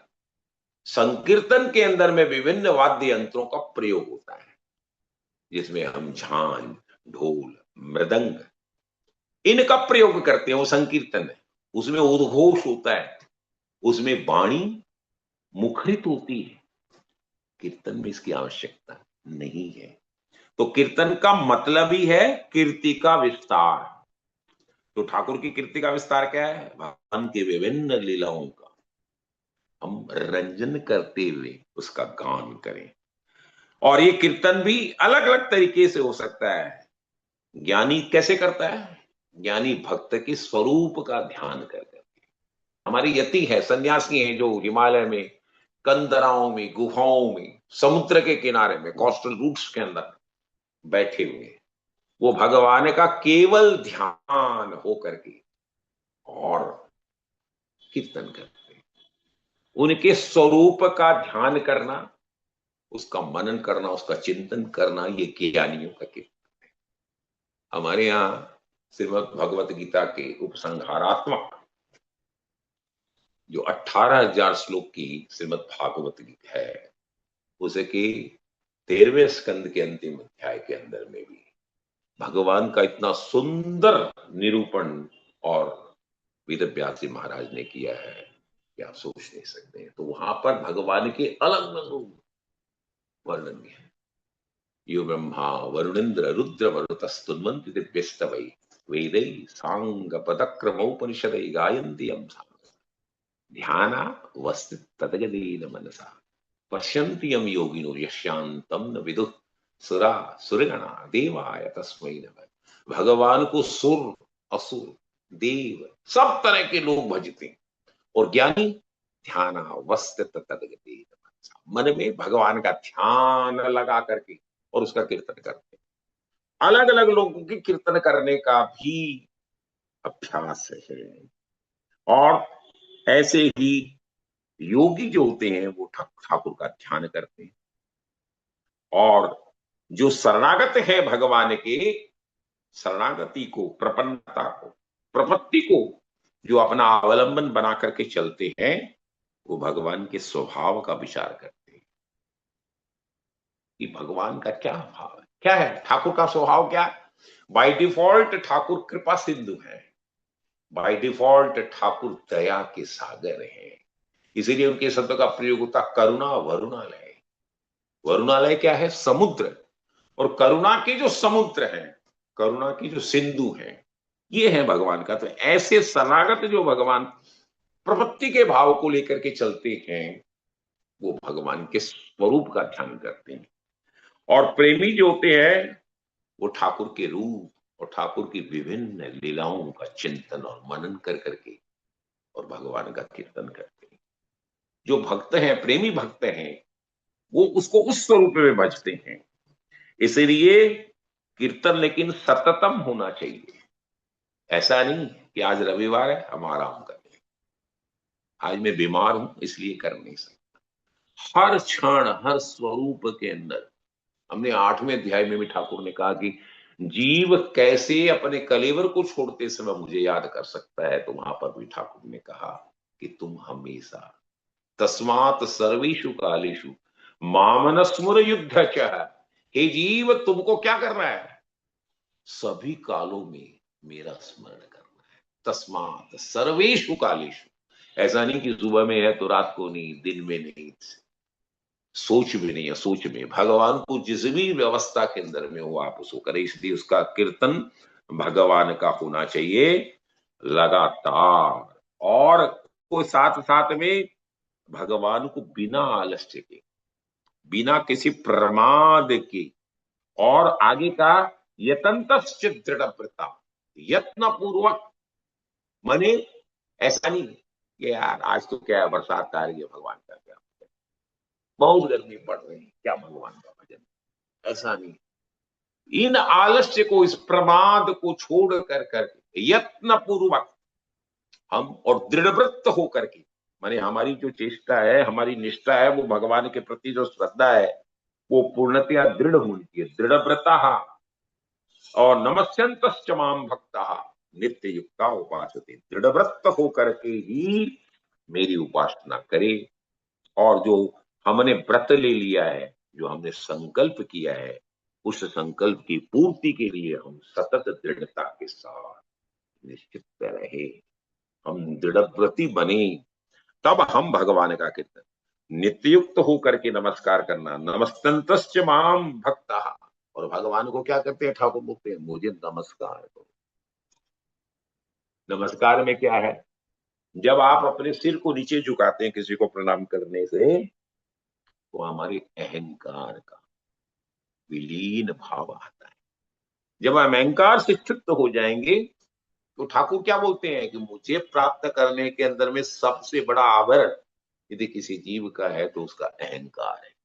संकीर्तन के अंदर में विभिन्न वाद्य यंत्रों का प्रयोग होता है, जिसमें हम झांझ, ढोल, मृदंग इनका प्रयोग करते हैं, वो संकीर्तन है। उसमें उद्घोष होता है, उसमें वाणी मुखरित होती है। कीर्तन में इसकी आवश्यकता नहीं है। तो कीर्तन का मतलब ही है कीर्ति का विस्तार। तो ठाकुर की कीर्ति का विस्तार क्या है, भगवान की विभिन्न लीलाओं का हम रंजन करते हुए उसका गान करें। और ये कीर्तन भी अलग अलग तरीके से हो सकता है। ज्ञानी कैसे करता है, ज्ञानी भक्त के स्वरूप का ध्यान करके। हमारी यति है, सन्यासी हैं जो हिमालय में कंदराओं में, गुफाओं में, समुद्र के किनारे में, कोस्टल रूट्स के अंदर बैठे हुए, वो भगवान का केवल ध्यान हो करके और कीर्तन करते हैं। उनके स्वरूप का ध्यान करना, उसका मनन करना, उसका चिंतन करना, ये ज्ञानियों का कीर्तन है। हमारे यहां श्रीमद् भगवत गीता के उपसंहारात्मक जो 18,000 श्लोक की श्रीमद् भागवत गीता है, उसे के 13वें स्कंद के अंतिम अध्याय के अंदर में भी भगवान का इतना सुंदर निरूपण और वेद व्यास जी महाराज ने किया है कि आप सोच नहीं सकते। तो वहां पर भगवान के अलग अलग रूप वर्णन है। यो ब्रह्मा वरुणेन्द्र रुद्र वरुतस्तुन्वन्ति दिव्यस्तवै वेदै सांग पदक्रमोपनिषदै गायन्ति यं ध्याना वस्ति तदगदेन मनसा पश्यन्ति यं योगिनो यस्यान्तं न विदुः सुरा सुरगणा देवाय तस्मै नमः। भगवान को सुर, असुर, देव सब तरह के लोग भजते हैं। और ज्ञानी ध्यान अवस्थित तदगति, मन में भगवान का ध्यान लगा करके और उसका कीर्तन करते हैं। अलग अलग लोगों के कीर्तन करने का भी अभ्यास है। और ऐसे ही योगी जो होते हैं वो ठाकुर का ध्यान करते हैं, और जो शरणागत है भगवान के, शरणागति को, प्रपन्नता को, प्रपत्ति को जो अपना अवलंबन बना करके चलते हैं, वो भगवान के स्वभाव का विचार करते हैं कि भगवान का क्या भाव है, क्या है ठाकुर का स्वभाव, क्या है। बाय डिफॉल्ट ठाकुर कृपा सिंधु है, बाय डिफॉल्ट ठाकुर दया के सागर हैं। इसीलिए उनके शब्द का प्रयोग होता करुणा वरुणालय। वरुणालय क्या है, समुद्र, और करुणा के जो समुद्र हैं, करुणा की जो सिंधु है, ये है भगवान का। तो ऐसे शरणागत जो भगवान प्रपत्ति के भाव को लेकर के चलते हैं, वो भगवान के स्वरूप का ध्यान करते हैं। और प्रेमी जो होते हैं, वो ठाकुर के रूप और ठाकुर की विभिन्न लीलाओं का चिंतन और मनन कर करके और भगवान का कीर्तन करते हैं। जो भक्त हैं, प्रेमी भक्त हैं, वो उसको उस स्वरूप में भजते हैं। इसलिए कीर्तन लेकिन सततम होना चाहिए। ऐसा नहीं कि आज रविवार है हम आराम कर लें, आज मैं बीमार हूं इसलिए कर नहीं सकता। हर क्षण हर स्वरूप के अंदर, हमने 8वें अध्याय में भी ठाकुर ने कहा कि जीव कैसे अपने कलेवर को छोड़ते समय मुझे याद कर सकता है, तो वहां पर भी ठाकुर ने कहा कि तुम हमेशा तस्मात सर्वेषु कालेषु मामन स्मर युद्ध च। हे जीव, तुमको क्या करना है, सभी कालों में मेरा स्मरण करना है। तस्मात सर्वेषु कालेषु, ऐसा नहीं कि सुबह में है तो रात को नहीं, दिन में नहीं, सोच भी नहीं है, सोच में भगवान को जिस भी व्यवस्था के अंदर में हो आप उसको करें। इसलिए उसका कीर्तन भगवान का होना चाहिए लगातार, और को साथ साथ में भगवान को बिना आलस्य के, बिना किसी प्रमाद के, और आगे का यतंतश्च दृढ़व्रता, यत्न पूर्वक। माने ऐसा नहीं कि यार आज तो क्या है, बरसात आ रही है, भगवान का क्या, बहुत गर्मी पड़ रही है, क्या भगवान का भजन, ऐसा नहीं। इन आलस्य को, इस प्रमाद को छोड़ कर यत्न पूर्वक हम, और दृढ़व्रत होकर के, माने हमारी जो चेष्टा है, हमारी निष्ठा है, वो भगवान के प्रति जो श्रद्धा है, वो पूर्णतया दृढ़ होनी चाहिए, दृढ़व्रता। और नमस्यंतश्च माम भक्ता नित्य युक्ता उपासते, दृढ़व्रत होकर के ही मेरी उपासना करे। और जो हमने व्रत ले लिया है, जो हमने संकल्प किया है, उस संकल्प की पूर्ति के लिए हम सतत दृढ़ता के साथ निश्चित रहे, हम दृढ़व्रती बने, तब हम भगवान का कीर्तन नित्ययुक्त होकर के नमस्कार करना। नमस्तंतश्च माम भक्ता, और भगवान को क्या करते हैं, ठाकुर बोलते हैं मुझे नमस्कार करो। नमस्कार में क्या है, जब आप अपने सिर को नीचे झुकाते हैं किसी को प्रणाम करने से, तो हमारे अहंकार का विलीन भाव आता है। जब हम अहंकार से चित्त हो जाएंगे, तो ठाकुर क्या बोलते हैं कि मुझे प्राप्त करने के अंदर में सबसे बड़ा आवरण यदि किसी जीव का है तो उसका अहंकार है।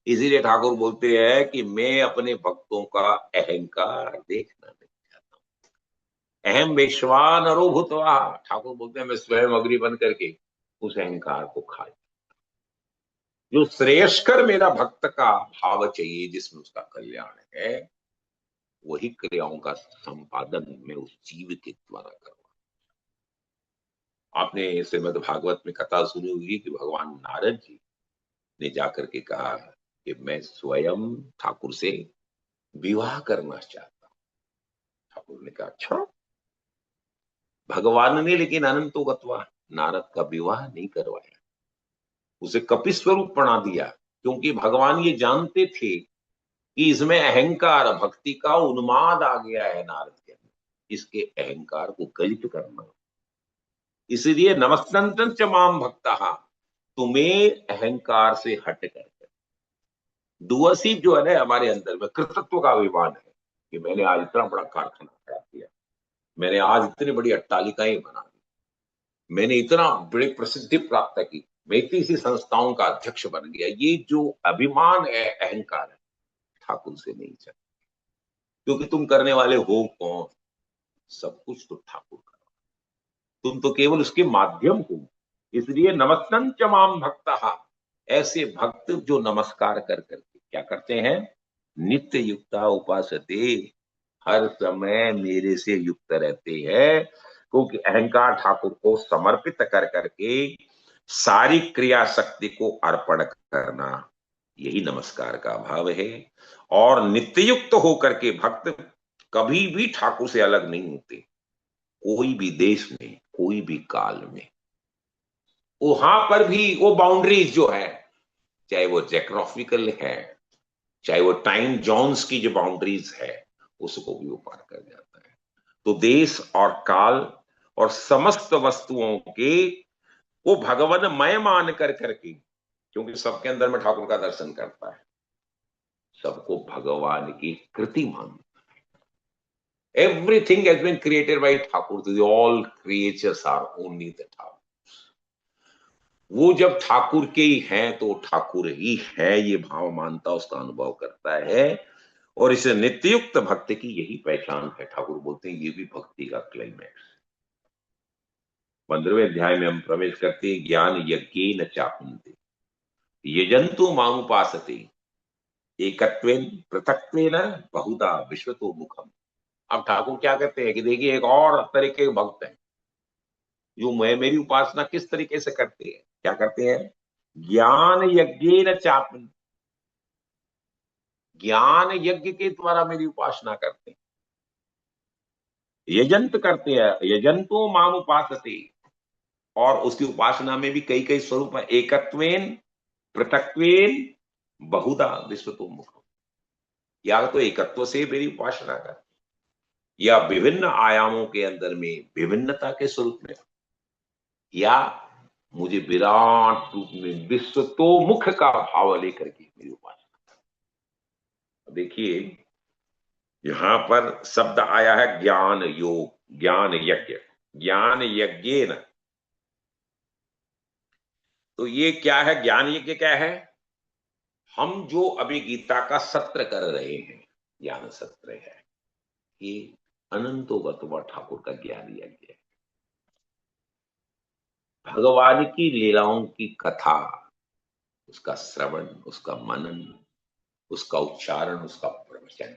इसीलिए ठाकुर बोलते हैं कि मैं अपने भक्तों का अहंकार देखना नहीं चाहता हूं। अहम वैश्वानरो भूत्वा, ठाकुर बोलते हैं मैं स्वयं अग्नि बन करके उस अहंकार को खा, जो श्रेयस्कर मेरा भक्त का भाव चाहिए, जिसमें उसका कल्याण है, वही क्रियाओं का संपादन में उस जीव के द्वारा करवा। आपने श्रीमद् भागवत में कथा सुनी होगी कि भगवान नारद जी ने जाकर के कहा कि मैं स्वयं ठाकुर से विवाह करना चाहता हूं। ठाकुर ने कहा अच्छा। भगवान ने लेकिन अनंतो गत्वा नारद का विवाह नहीं करवाया, उसे कपि स्वरूप बना दिया, क्योंकि भगवान ये जानते थे कि इसमें अहंकार, भक्ति का उन्माद आ गया है नारद के अंदर, इसके अहंकार को गलित करना। इसलिए नमस्तंतन च माम भक्ता, तुम्हें अहंकार से हट कर, डुअरशिप जो है ना हमारे अंदर में, कृतत्व का अभिमान है कि मैंने आज इतना बड़ा कारखाना खड़ा किया, मैंने आज इतनी बड़ी अट्टालिकाएं बना दी, मैंने इतना बड़ी प्रसिद्धि प्राप्त की, मैं इतनी सी संस्थाओं का अध्यक्ष बन गया। ये जो अभिमान है, अहंकार है, ठाकुर से नहीं चलता। क्योंकि तुम करने वाले हो कौन? सब कुछ तो ठाकुर का, तुम तो केवल उसके माध्यम हो। इसलिए नमस्तन च माम भक्तः, ऐसे भक्त जो नमस्कार कर करके क्या करते हैं? नित्य युक्ता उपासते, हर समय मेरे से युक्त रहते हैं। क्योंकि अहंकार ठाकुर को समर्पित कर करके सारी क्रिया शक्ति को अर्पण करना, यही नमस्कार का भाव है। और नित्ययुक्त होकर के भक्त कभी भी ठाकुर से अलग नहीं होते, कोई भी देश में, कोई भी काल में। वहां पर भी वो बाउंड्रीज जो है, चाहे वो जेग्राफिकल है, चाहे वो टाइम जोन्स की जो बाउंड्रीज है, उसको भी वो पार कर जाता है। तो देश और काल और समस्त वस्तुओं के वो भगवान मय मान कर करके, क्योंकि सबके अंदर में ठाकुर का दर्शन करता है, सबको भगवान की कृति मान। Everything has been created by Thakur, तो all creatures are only the Thakur. वो जब ठाकुर के ही हैं तो ठाकुर ही है, ये भाव मानता, उसका अनुभव करता है। और इसे नित्ययुक्त भक्त की यही पहचान है। ठाकुर बोलते हैं ये भी भक्ति का क्लाइमैक्स। 15वें अध्याय में हम प्रवेश करते हैं, ज्ञान यज्ञ न चापुंते यजंतु मामुपासते एकत्वेन पृथक्त्वेन बहुधा विश्वतो मुखम। अब ठाकुर क्या कहते हैं कि देखिए एक और तरीके के भक्त हैं जो मैं मेरी उपासना किस तरीके से करते हैं। क्या करते हैं? ज्ञान यज्ञ न चापुंते, ज्ञान यज्ञ के द्वारा मेरी उपासना करते हैं, यजंत करते हैं, यजंतो माम उपासते। और उसकी उपासना में भी कई कई स्वरूप है, एकत्वेन पृथक्वेन बहुधा विश्वतोमुख। या तो एकत्व से मेरी उपासना कर, या विभिन्न आयामों के अंदर में विभिन्नता के स्वरूप में, या मुझे विराट रूप में विश्वतोमुख का भाव लेकर के मेरी उपासना। देखिए यहां पर शब्द आया है ज्ञान योग, ज्ञान यज्ञ, ज्ञान यज्ञ न। तो ये क्या है? ज्ञान यज्ञ क्या है? हम जो अभी गीता का सत्र कर रहे हैं, ज्ञान सत्र है, ये अनंतोगतवा ठाकुर का ज्ञान यज्ञ है। भगवान की लीलाओं की कथा, उसका श्रवण, उसका मनन, उसका उच्चारण, उसका प्रवचन,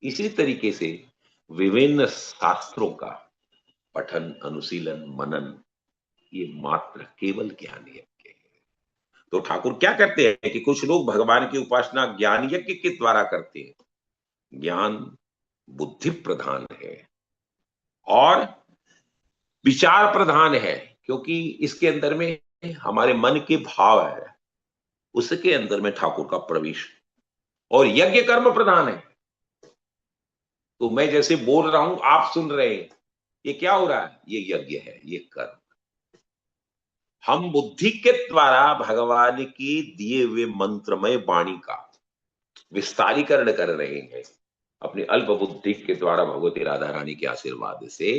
इसी तरीके से विभिन्न शास्त्रों का पठन, अनुशीलन, मनन, ये मात्र केवल ज्ञान यज्ञ है। तो ठाकुर क्या करते हैं कि कुछ लोग भगवान की उपासना ज्ञान यज्ञ के द्वारा करते हैं। ज्ञान बुद्धि प्रधान है और विचार प्रधान है, क्योंकि इसके अंदर में हमारे मन के भाव है, उसके अंदर में ठाकुर का प्रवेश। और यज्ञ कर्म प्रधान है, तो मैं जैसे बोल रहा हूं, आप सुन रहे हैं, ये क्या हो रहा है? ये यज्ञ है, ये कर्म। हम बुद्धि के द्वारा भगवान की दिए हुए मंत्रमय वाणी का विस्तारीकरण कर रहे हैं अपनी अल्प बुद्धि के द्वारा, भगवती राधा रानी के आशीर्वाद से।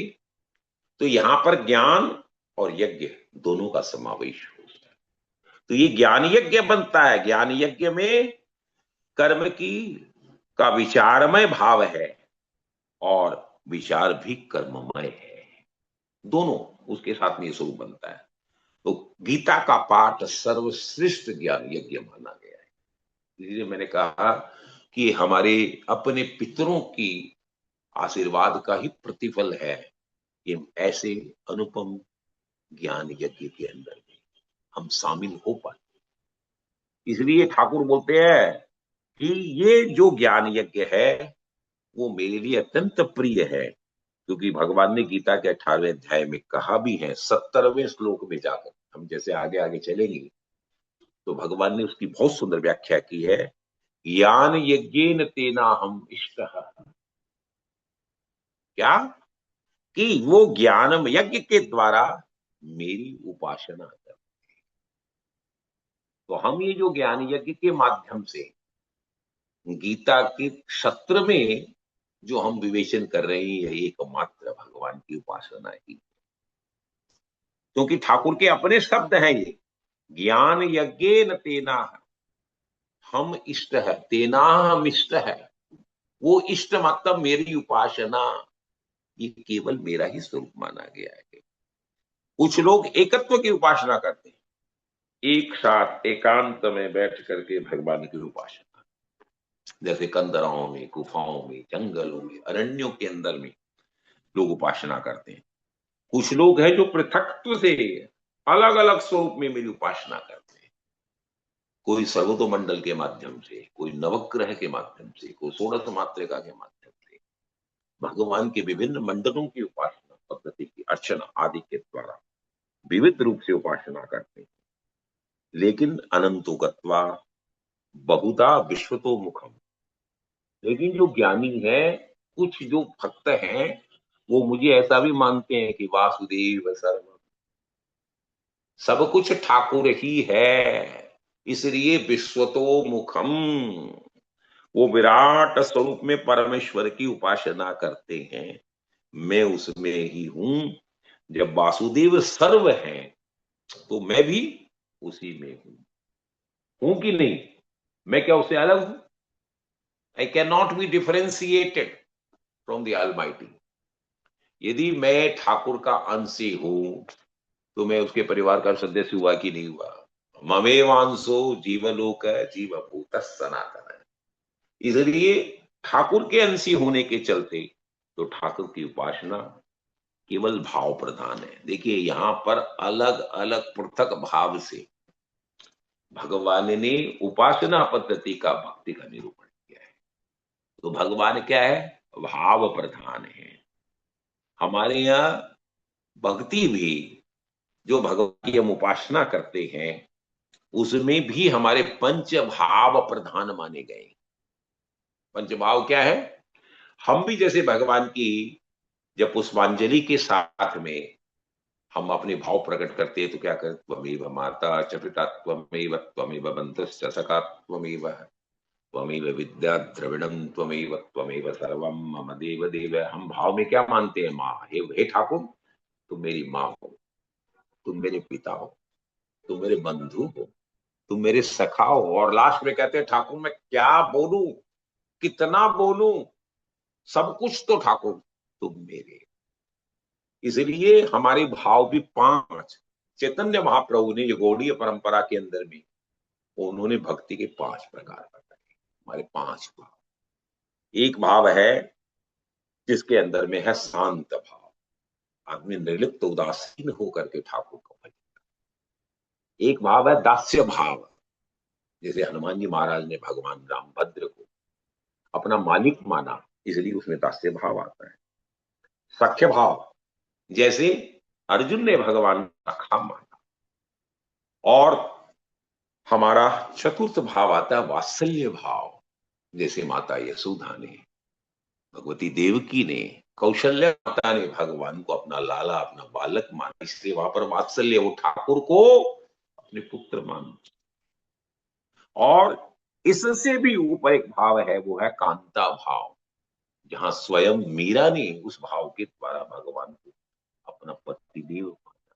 तो यहां पर ज्ञान और यज्ञ दोनों का समावेश होता है। तो ये ज्ञान यज्ञ बनता है। ज्ञान यज्ञ में कर्म की का विचारमय भाव है और विचार भी कर्ममय है, दोनों उसके साथ में ये स्वरूप बनता है। तो गीता का पाठ सर्वश्रेष्ठ ज्ञान यज्ञ माना गया है। इसलिए मैंने कहा कि हमारे अपने पितरों की आशीर्वाद का ही प्रतिफल है कि ऐसे अनुपम ज्ञान यज्ञ के अंदर में हम शामिल हो पाए। इसलिए ठाकुर बोलते हैं कि ये जो ज्ञान यज्ञ है वो मेरे लिए अत्यंत प्रिय है, क्योंकि भगवान ने गीता के 18वें अध्याय में कहा भी है, 70वें श्लोक में जाकर हम जैसे आगे आगे चलेंगे तो भगवान ने उसकी बहुत सुंदर व्याख्या की है। ज्ञान यज्ञेन तेना हम इष्ट, क्या कि वो ज्ञानम यज्ञ के द्वारा मेरी उपासना कर। तो हम ये जो ज्ञान यज्ञ के माध्यम से गीता के सत्र में जो हम विवेचन कर रहे हैं, एकमात्र भगवान की उपासना ही। क्योंकि ठाकुर के अपने शब्द हैं ये, ज्ञान यज्ञ न तेना हम इष्ट है, तेना हम इष्ट है। वो इष्ट मतलब मेरी उपासना, ये केवल मेरा ही स्वरूप माना गया है। कुछ लोग एकत्व की उपासना करते हैं, एक साथ एकांत में बैठ करके भगवान की उपासना, जैसे कंदराओं में, गुफाओं में, जंगलों में, अरण्यों के अंदर में लोग उपासना करते हैं। कुछ लोग हैं जो पृथकत्व से अलग अलग स्वरूप में मेरी उपासना करते हैं, कोई सर्वतोमंडल के माध्यम से, कोई नवग्रह के माध्यम से, कोई षोडश मात्रिका के माध्यम से भगवान के विभिन्न मंडलों की उपासना पद्धति की अर्चना आदि के द्वारा विविध रूप से उपासना करते हैं। लेकिन अनंतो गत्वा बहुधा विश्वतो मुखम, लेकिन जो ज्ञानी है, कुछ जो भक्त हैं, वो मुझे ऐसा भी मानते हैं कि वासुदेव सर्व, सब कुछ ठाकुर ही है, इसलिए विश्वतो मुखम, वो विराट स्वरूप में परमेश्वर की उपासना करते हैं। मैं उसमें ही हूं। जब वासुदेव सर्व है तो मैं भी उसी में हूं कि नहीं? मैं क्या उससे अलग हूं? I can not be differentiated from the almighty. यदि मैं ठाकुर का अंश हूं तो मैं उसके परिवार का सदस्य हुआ कि नहीं हुआ? ममेवांशो जीवलोक जीवभूत सनातन है। इसलिए ठाकुर के अंशी होने के चलते तो ठाकुर की उपासना केवल भाव प्रधान है। देखिए यहां पर अलग अलग पृथक भाव से भगवान ने उपासना पद्धति का, भक्ति का निरूपण किया है। तो भगवान क्या है? भाव प्रधान है। हमारे यहाँ भक्ति भी, जो भगवान की हम उपासना करते हैं, उसमें भी हमारे पंच भाव प्रधान माने गए। पंच भाव क्या है? हम भी जैसे भगवान की जब पुष्पांजलि के साथ में हम अपने भाव प्रकट करते हैं तो क्या करते? त्वमेव माता च पिता त्वमेव त्वमेव बंधुश्च सखा त्वमेव त्वमेव विद्या द्रविणम त्वमेव त्वमेव सर्वम मम देव देव। हम भाव में क्या मानते हैं? माँ, हे ठाकुर, तुम मेरी माँ हो, तुम मेरे पिता हो, तुम मेरे बंधु हो, तुम मेरे सखा हो। और लास्ट में कहते हैं ठाकुर मैं क्या बोलूं, कितना बोलूं, सब कुछ तो ठाकुर तुम मेरे। इसलिए हमारे भाव भी पांच, चैतन्य महाप्रभु ने ये गौड़ीय परंपरा के अंदर भी उन्होंने भक्ति के पांच प्रकार बताए। हमारे पांच भाव। एक भाव है जिसके अंदर में है शांत भाव, आदमी निर्लिप्त उदासीन होकर के ठाकुर को भजन। एक भाव है दास्य भाव, जैसे हनुमान जी महाराज ने भगवान रामभद्र को अपना मालिक माना, इसलिए उसमें दास्य भाव आता है। सख्य भाव, जैसे अर्जुन ने भगवान का सखा माना। और हमारा चतुर्थ भाव आता है वात्सल्य भाव, जैसे माता यशोदा ने, भगवती देवकी ने, कौशल्य माता ने भगवान को अपना लाला, अपना बालक माना, इसलिए वहां पर वात्सल्य, वो ठाकुर को अपने पुत्र मान। और इससे भी ऊपर एक भाव है, वो है कांता भाव, जहां स्वयं मीरा ने उस भाव के द्वारा भगवान को अपना पति देव माना।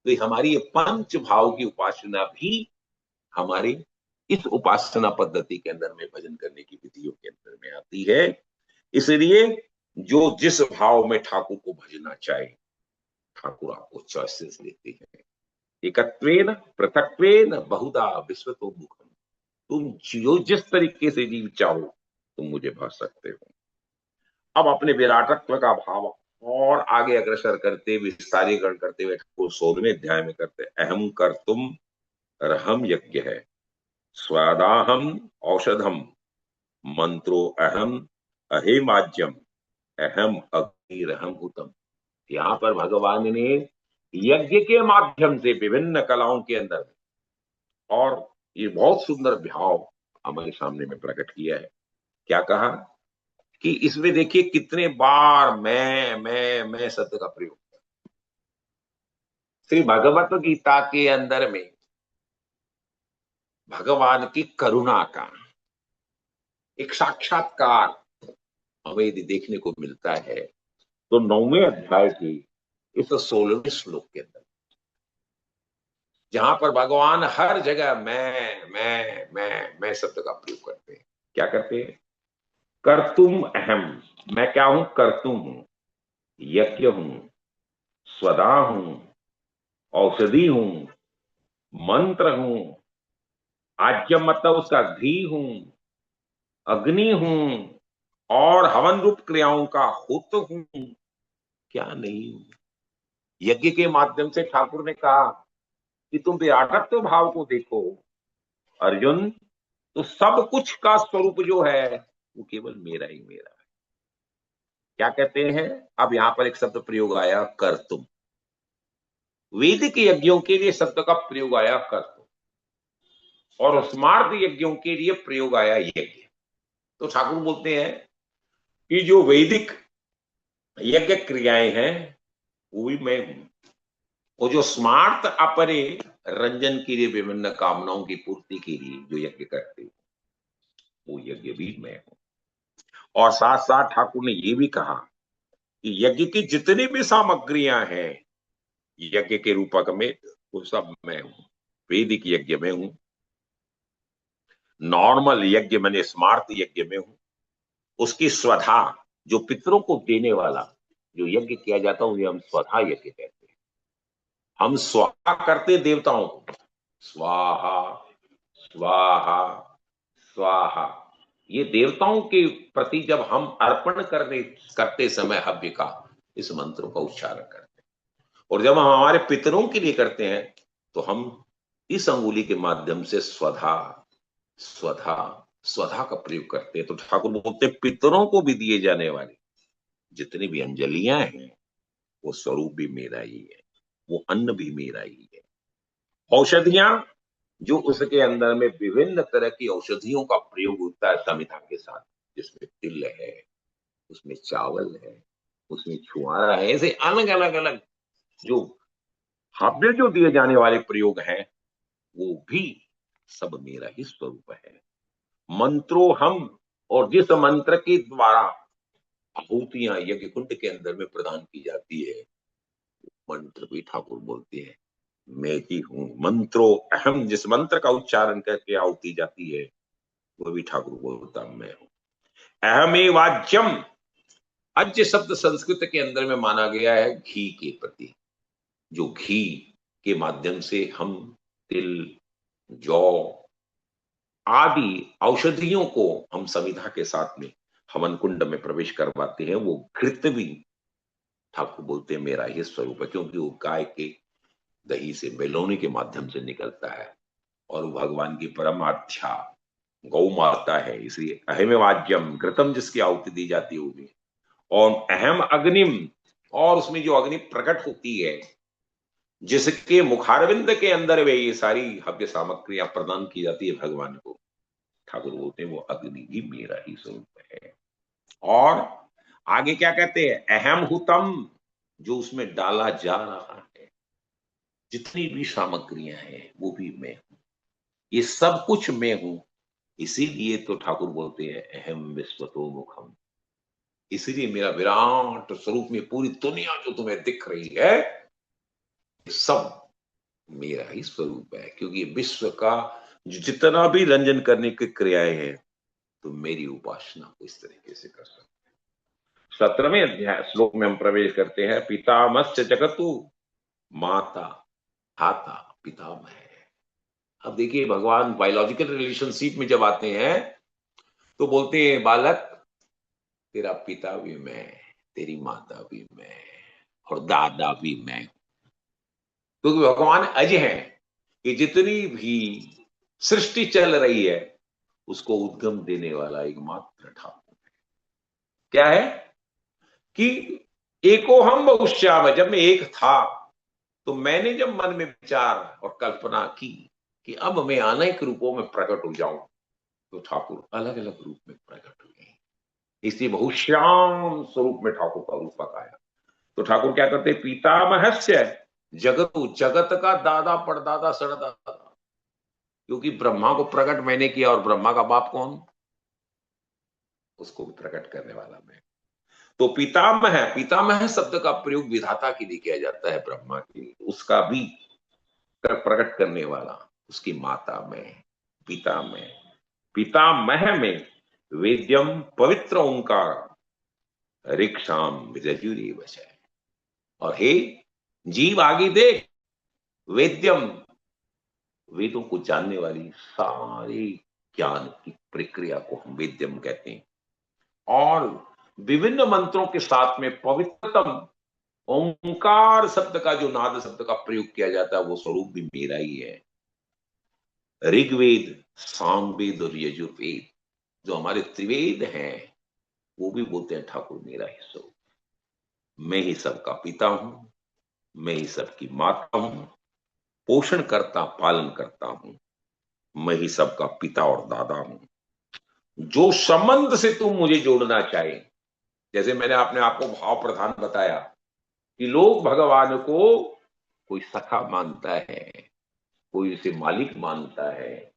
तो हमारी ये पंच भाव की उपासना भी हमारे इस उपासना पद्धति के अंदर में, भजन करने की विधियों के अंदर में आती है। इसलिए जो जिस भाव में ठाकुर को भजना चाहे, ठाकुर आपको चॉइसेस देते हैं। एकत्वेन पृथक्वेन बहुधा विश्वतो मुखम, तुम जो जिस तरीके से जीव चाहो तुम मुझे भज सकते हो। अब अपने विराटत्व का भाव और आगे अग्रसर करते, विस्तारीकरण करते हुए ठाकुर 16वें अध्याय में करते, अहम कर तुम रहम यज्ञ है, स्वादाहम औषधम, मंत्रो अहम अहेमाज्यम, अहम अग्निरहम हुतम। यहाँ पर भगवान ने यज्ञ के माध्यम से विभिन्न कलाओं के अंदर, और ये बहुत सुंदर भाव हमारे सामने में प्रकट किया है। क्या कहा कि इसमें देखिए कितने बार मैं शब्द का प्रयोग। श्री भगवत गीता के अंदर में भगवान की करुणा का एक साक्षात्कार हमें यदि देखने को मिलता है तो 9वें अध्याय की इस 16वें श्लोक के अंदर, जहां पर भगवान हर जगह मैं शब्द का प्रयोग करते हैं। क्या करते हैं? कर्तुम अहम, मैं क्या हूं? कर्तुम हूं, यज्ञ हूं, स्वदा हूं, औषधि हूं, मंत्र हूं, आज्यम मतलब उसका घी हूं, अग्नि हूं, और हवन रूप क्रियाओं का होत हूं, क्या नहीं हूं। यज्ञ के माध्यम से ठाकुर ने कहा कि तुम विराटत्व भाव को देखो अर्जुन, तो सब कुछ का स्वरूप जो है वो केवल मेरा ही मेरा है। क्या कहते हैं? अब यहां पर एक शब्द प्रयोग आया, कर्तुम। वैदिक यज्ञों के लिए शब्द का प्रयोग आया कर्तुम, और स्मार्त यज्ञों के लिए प्रयोग आया यज्ञ। तो ठाकुर बोलते हैं कि जो वैदिक यज्ञ क्रियाएं हैं वो भी मैं हूं, वो जो स्मार्त अपने रंजन के लिए, विभिन्न कामनाओं की पूर्ति के लिए जो यज्ञ करते हैं वो यज्ञ भी मैं हूं। और साथ साथ ठाकुर ने ये भी कहा कि यज्ञ की जितनी भी सामग्रियां हैं यज्ञ के रूपक में, वो सब मैं हूं। वैदिक यज्ञ में हूं, नॉर्मल यज्ञ मैंने स्मार्त यज्ञ में हूं, उसकी स्वधा जो पितरों को देने वाला जो यज्ञ किया जाता है उन्हें हम स्वधा यज्ञ कहते हैं। हम स्वाहा करते देवताओं को, स्वाहा स्वाहा स्वाहा, ये देवताओं के प्रति जब हम अर्पण करते समय हव्य का इस मंत्र का उच्चारण करते हैं। और जब हम हमारे पितरों के लिए करते हैं तो हम इस अंगुली के माध्यम से स्वधा स्वधा स्वधा का प्रयोग करते हैं। तो ठाकुर बोलते हैं पितरों को भी दिए जाने वाली जितनी भी अंजलियां हैं वो स्वरूप भी मेरा ही है, वो अन्न भी मेरा ही है। औषधियां जो उसके अंदर में विभिन्न तरह की औषधियों का प्रयोग होता है समिधा के साथ, जिसमें तिल है, उसमें चावल है, उसमें छुआरा है, ऐसे अलग अलग अलग जो हव्य जो दिए जाने वाले प्रयोग हैं वो भी सब मेरा ही स्वरूप है। मंत्रो हम, और जिस मंत्र के द्वारा आहुतियां यज्ञ कुंड के अंदर में प्रदान की जाती है मंत्र भी ठाकुर बोलते हैं मैं ही हूं। मंत्रो अहम, जिस मंत्र का उच्चारण करके आहुति जाती है वो भी ठाकुर बोलता मैं हूं। अहमे वाच्यम, अज्य शब्द संस्कृत के अंदर में माना गया है घी के प्रति। जो घी के माध्यम से हम तिल, जौ आदि औषधियों को हम समिधा के साथ में हवन कुंड में प्रवेश करवाते हैं, वो घृत भी ठाकुर बोलते हैं मेरा ही स्वरूप है, क्योंकि वो गाय के दही से बेलोनी के माध्यम से निकलता है और वो भगवान की परमाध्या गौ माता है। इसलिए अहम वाज्यम घृतम, जिसकी आहुति दी जाती होगी, और अहम अग्निम, और उसमें जो अग्नि प्रकट होती है जिसके मुखारविंद के अंदर वे ये सारी हव्य सामग्रियां प्रदान की जाती है भगवान को, ठाकुर बोलते हैं वो अग्नि भी मेरा ही स्वरूप है। और आगे क्या कहते हैं? अहम हुतम, जो उसमें डाला जा रहा है जितनी भी सामग्रियां हैं वो भी मैं हूं, ये सब कुछ मैं हूं। इसीलिए तो ठाकुर बोलते हैं अहम विश्वतो मुखम, इसीलिए मेरा विराट स्वरूप में पूरी दुनिया जो तुम्हें दिख रही है सब मेरा ही स्वरूप है, क्योंकि विश्व का जितना भी रंजन करने की क्रियाएं हैं तो मेरी उपासना को इस तरीके से कर सकते। 17वें अध्याय श्लोक में हम प्रवेश करते हैं। पितामहश्च जगतु, माता धाता पितामह। अब देखिए भगवान बायोलॉजिकल रिलेशनशिप में जब आते हैं तो बोलते हैं बालक तेरा पिता भी मैं, तेरी माता भी मैं, और दादा भी मैं, क्योंकि भगवान अज है कि जितनी भी सृष्टि चल रही है उसको उद्गम देने वाला एकमात्र ठाकुर क्या है कि एको हम बहुश्याम, जब मैं एक था तो मैंने जब मन में विचार और कल्पना की कि अब मैं अनेक रूपों में प्रकट हो जाऊं तो ठाकुर अलग अलग रूप में प्रकट हुए। इसलिए बहुश्याम स्वरूप में ठाकुर का रूपक आया। तो ठाकुर क्या करते? पितामहस्य जगतु, जगत का दादा परदादा सड़दादा, क्योंकि ब्रह्मा को प्रकट मैंने किया और ब्रह्मा का बाप कौन? उसको भी प्रकट करने वाला मैं। तो पितामह, पितामह शब्द का प्रयोग विधाता के लिए किया जाता है, ब्रह्मा के लिए, उसका भी प्रकट करने वाला उसकी माता में, पिता में, पितामह में वेद्यम पवित्र ओंकार ऋक्षाम विदजुरी वचय। और हे जीव आगे देख, वेद्यम वेदों को जानने वाली सारी ज्ञान की प्रक्रिया को हम वेद्यम कहते हैं। और विभिन्न मंत्रों के साथ में पवित्रतम ओंकार शब्द का, जो नाद शब्द का प्रयोग किया जाता है, वो स्वरूप भी मेरा ही है। ऋग्वेद, सामवेद और यजुर्वेद जो हमारे त्रिवेद हैं, वो भी बोलते हैं ठाकुर मेरा ही स्वरूप। मैं ही सबका पिता हूं, मैं ही सबकी माता हूं, पोषण करता पालन करता हूं, मैं ही सबका पिता और दादा हूं। जो संबंध से तुम मुझे जोड़ना चाहे, जैसे मैंने अपने आप को भाव प्रधान बताया कि लोग भगवान को कोई सखा मानता है, कोई उसे मालिक मानता है,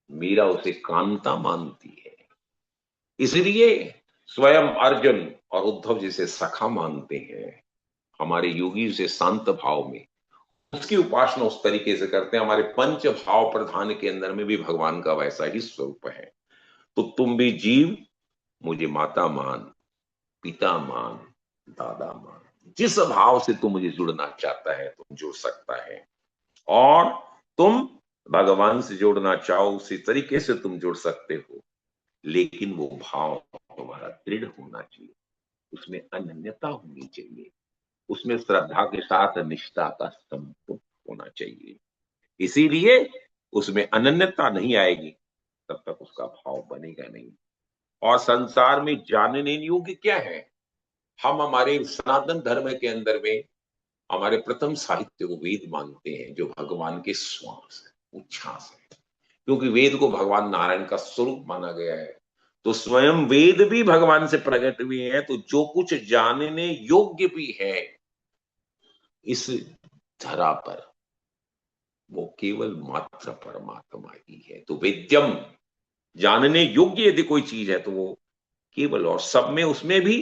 मीरा उसे कांता मानती है। इसलिए स्वयं अर्जुन और उद्धव जिसे सखा मानते हैं, हमारे योगी उसे शांत भाव में उसकी उपासना उस तरीके से करते हैं। हमारे पंच भाव प्रधान के अंदर में भी भगवान का वैसा ही स्वरूप है। तो तुम भी जीव मुझे माता मान, पिता मान, दादा मान, जिस भाव से तुम मुझे जुड़ना चाहता है तुम जुड़ सकता है। और तुम भगवान से जोड़ना चाहो उसी तरीके से तुम जुड़ सकते हो, लेकिन वो भाव तुम्हारा दृढ़ होना चाहिए, उसमें अनन्यता होनी चाहिए, उसमें श्रद्धा के साथ निष्ठा का संपूर्ण होना चाहिए। इसीलिए उसमें अनन्यता नहीं आएगी तब तक उसका भाव बनेगा नहीं। और संसार में जानने योग्य क्या है? हम हमारे सनातन धर्म के अंदर में हमारे प्रथम साहित्य को वेद मानते हैं, जो भगवान के श्वास है, उच्छ्वास है। क्योंकि वेद को भगवान नारायण का स्वरूप माना गया है, तो स्वयं वेद भी भगवान से प्रकट हुए हैं। तो जो कुछ जानने योग्य भी है इस धरा पर, वो केवल मात्र परमात्मा ही है। तो वेद्यम, जानने योग्य यदि कोई चीज है तो वो केवल, और सब में उसमें भी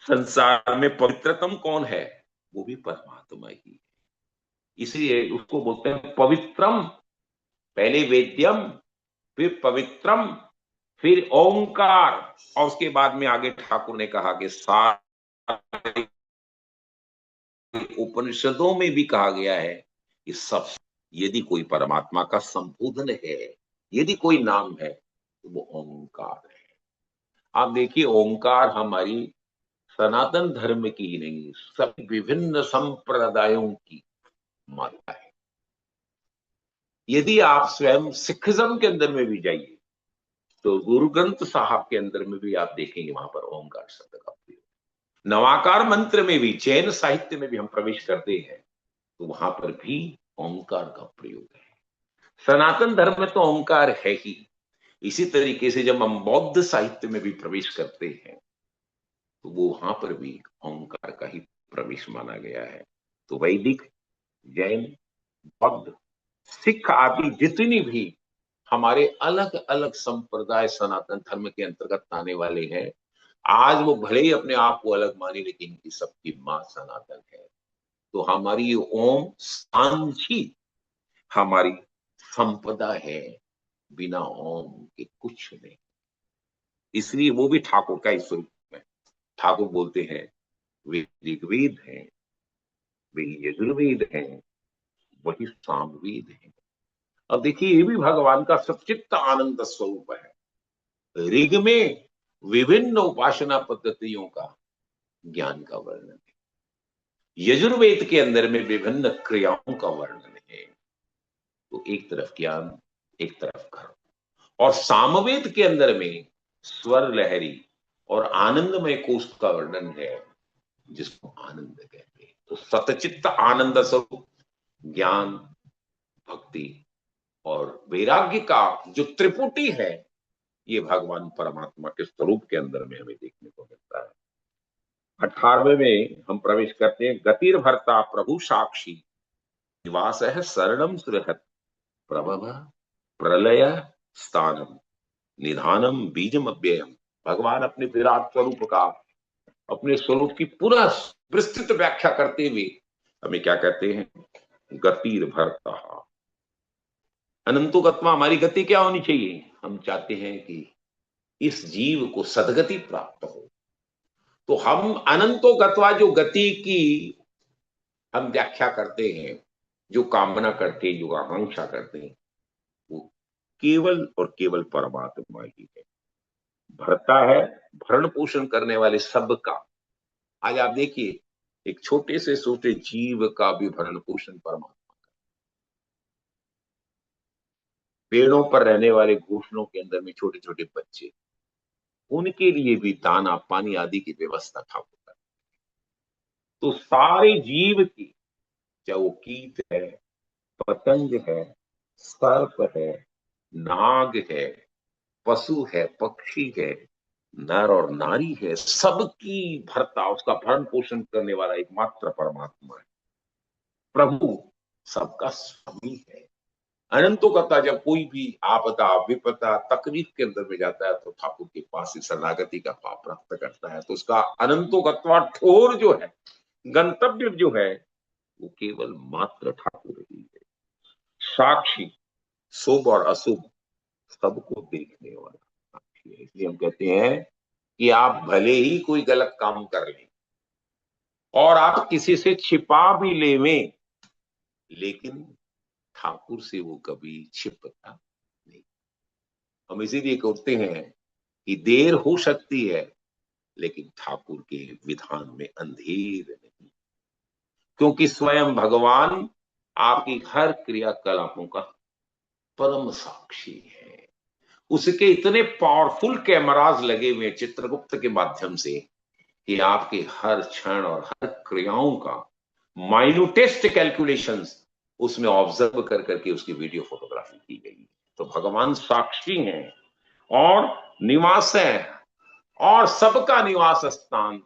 संसार में पवित्रतम कौन है? वो भी परमात्मा ही है। इसलिए उसको बोलते हैं पवित्रम। पहले वेद्यम, फिर पवित्रम, फिर ओंकार, और उसके बाद में आगे ठाकुर ने कहा कि सारे उपनिषदों में भी कहा गया है कि सब, यदि कोई परमात्मा का संबोधन है, यदि कोई नाम है तो वो ओंकार है। आप देखिए, ओंकार हमारी सनातन धर्म की ही नहीं, सब विभिन्न संप्रदायों की माता है। यदि आप स्वयं सिखिज्म के अंदर में भी जाइए तो गुरु ग्रंथ साहब के अंदर में भी आप देखेंगे वहां पर ओंकार शब्द का प्रयोग। नवाकार मंत्र में भी, जैन साहित्य में भी हम प्रवेश करते हैं तो वहां पर भी ओंकार का प्रयोग है। सनातन धर्म में तो ओंकार है ही। इसी तरीके से जब हम बौद्ध साहित्य में भी प्रवेश करते हैं तो वो वहां पर भी ओंकार का ही प्रवेश माना गया है। तो वैदिक, जैन, बौद्ध, सिख आदि जितनी भी हमारे अलग अलग संप्रदाय सनातन धर्म के अंतर्गत आने वाले हैं, आज वो भले ही अपने आप को अलग माने लेकिन इनकी सबकी मां सनातन है। तो हमारी ओम सांझी हमारी संपदा है, बिना ओम के कुछ नहीं। इसलिए वो भी ठाकुर का ही स्वरूप है। ठाकुर बोलते हैं वे ऋग्वेद हैं, वे यजुर्वेद हैं, वही सामवेद हैं। अब देखिए, ये भी भगवान का सच्चित्त आनंद स्वरूप है। ऋग में विभिन्न उपासना पद्धतियों का ज्ञान का वर्णन है, यजुर्वेद के अंदर में विभिन्न क्रियाओं का वर्णन है। तो एक तरफ ज्ञान, एक तरफ कर्म। और सामवेद के अंदर में स्वर लहरी और आनंदमय कोष का वर्णन है, जिसको आनंद कहते हैं। तो सतचित्त आनंद स्वरूप ज्ञान, भक्ति और वैराग्य का जो त्रिपुटी है, ये भगवान परमात्मा के स्वरूप के अंदर में हमें देखने को मिलता है। 18वें में हम प्रवेश करते हैं। गतिर भरता प्रभु साक्षी, निवास है शरणम सुरहत, प्रभव प्रलय स्थानम, निधानम बीजम अव्ययम। भगवान अपने विराट स्वरूप का, अपने स्वरूप की पूरा विस्तृत व्याख्या करते हुए हमें क्या कहते हैं? गतिर भरता। अनंतो गत्वा, हमारी गति क्या होनी चाहिए? हम चाहते हैं कि इस जीव को सदगति प्राप्त हो। तो हम अनंतो गत्वा जो गति की हम व्याख्या करते हैं, जो कामना करते हैं, जो आकांक्षा करते हैं, वो केवल और केवल परमात्मा ही है। भरता है, भरण पोषण करने वाले सबका। आज आप देखिए, एक छोटे से छोटे जीव का भी भरण पोषण परमात्मा। पेड़ों पर रहने वाले घोंसलों के अंदर में छोटे छोटे बच्चे, उनके लिए भी दाना पानी आदि की व्यवस्था ठाकुर कर। तो सारे जीव की, चाहे वो कीट है, पतंग है, सर्प है, नाग है, पशु है, पक्षी है, नर और नारी है, सबकी भरता, उसका भरण पोषण करने वाला एकमात्र परमात्मा है। प्रभु सबका स्वामी है। अनंतो कथा जब कोई भी आपदा विपदा तकलीफ के अंदर में जाता है तो ठाकुर के पास से शरणागति का भाव प्राप्त करता है। तो उसका अनंतो कत्वा ठोर जो है, गंतव्य जो है, वो केवल मात्र ठाकुर ही है। साक्षी, शुभ और अशुभ सबको देखने वाला साक्षी है। इसलिए हम कहते हैं कि आप भले ही कोई गलत काम कर लें और आप किसी से छिपा भी लेवें, लेकिन ठाकुर से वो कभी छिपता नहीं। हम इसीलिए कहते हैं कि देर हो सकती है, लेकिन ठाकुर के विधान में अंधेर नहीं, क्योंकि स्वयं भगवान आपकी हर क्रियाकलापों का परम साक्षी है। उसके इतने पावरफुल कैमराज लगे हुए चित्रगुप्त के माध्यम से कि आपके हर क्षण और हर क्रियाओं का माइन्यूटेस्ट कैलकुलेशंस उसमें ऑब्जर्व कर करके उसकी वीडियो फोटोग्राफी की गई। तो भगवान साक्षी हैं और निवास है, और सबका निवास स्थान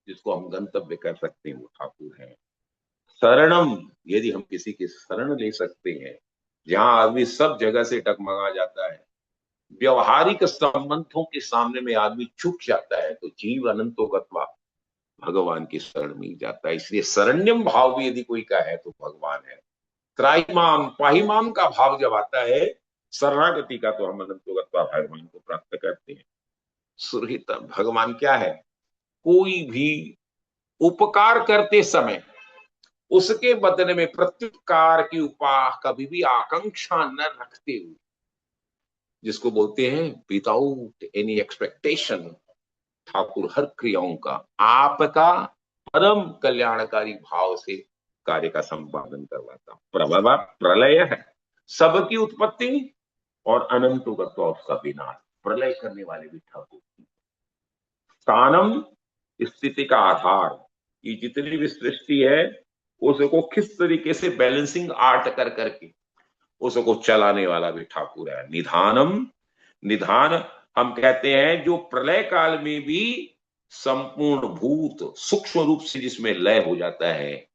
जिसको हम गंतव्य कर सकते हैं वो ठाकुर है। शरणम, यदि हम किसी की शरण ले सकते हैं, जहां आदमी सब जगह से टकमगा जाता है, व्यवहारिक संबंधों के सामने में आदमी चुक जाता है, तो जीव अनंतो गत्वा भगवान की शरण में ही जाता है। इसलिए शरण्यम भाव भी यदि कोई का है तो भगवान है। त्राहिमाम पाहिमाम का भाव जब आता है शरणागति का, तो हम अनंतो गत्वा भगवान को प्राप्त करते हैं। सुरहित भगवान क्या है? कोई भी उपकार करते समय उसके बदले में प्रत्युपकार की कभी भी आकांक्षा न रखते हुए, जिसको बोलते हैं विदाउट एनी एक्सपेक्टेशन, ठाकुर हर क्रियाओं का आपका परम कल्याणकारी भाव से कार्य का संपादन करवाता। प्रभवा प्रलय है, सबकी उत्पत्ति और अनंत उसका विनाश, प्रलय करने वाले भी ठाकुर। स्थानम, स्थिति का आधार, ये जितनी भी सृष्टि है उसको किस तरीके से बैलेंसिंग आर्ट कर करके उसको चलाने वाला भी ठाकुर है। निधानम, निधान हम कहते हैं जो प्रलय काल में भी संपूर्ण भूत सूक्ष्म रूप से जिसमें लय हो जाता है,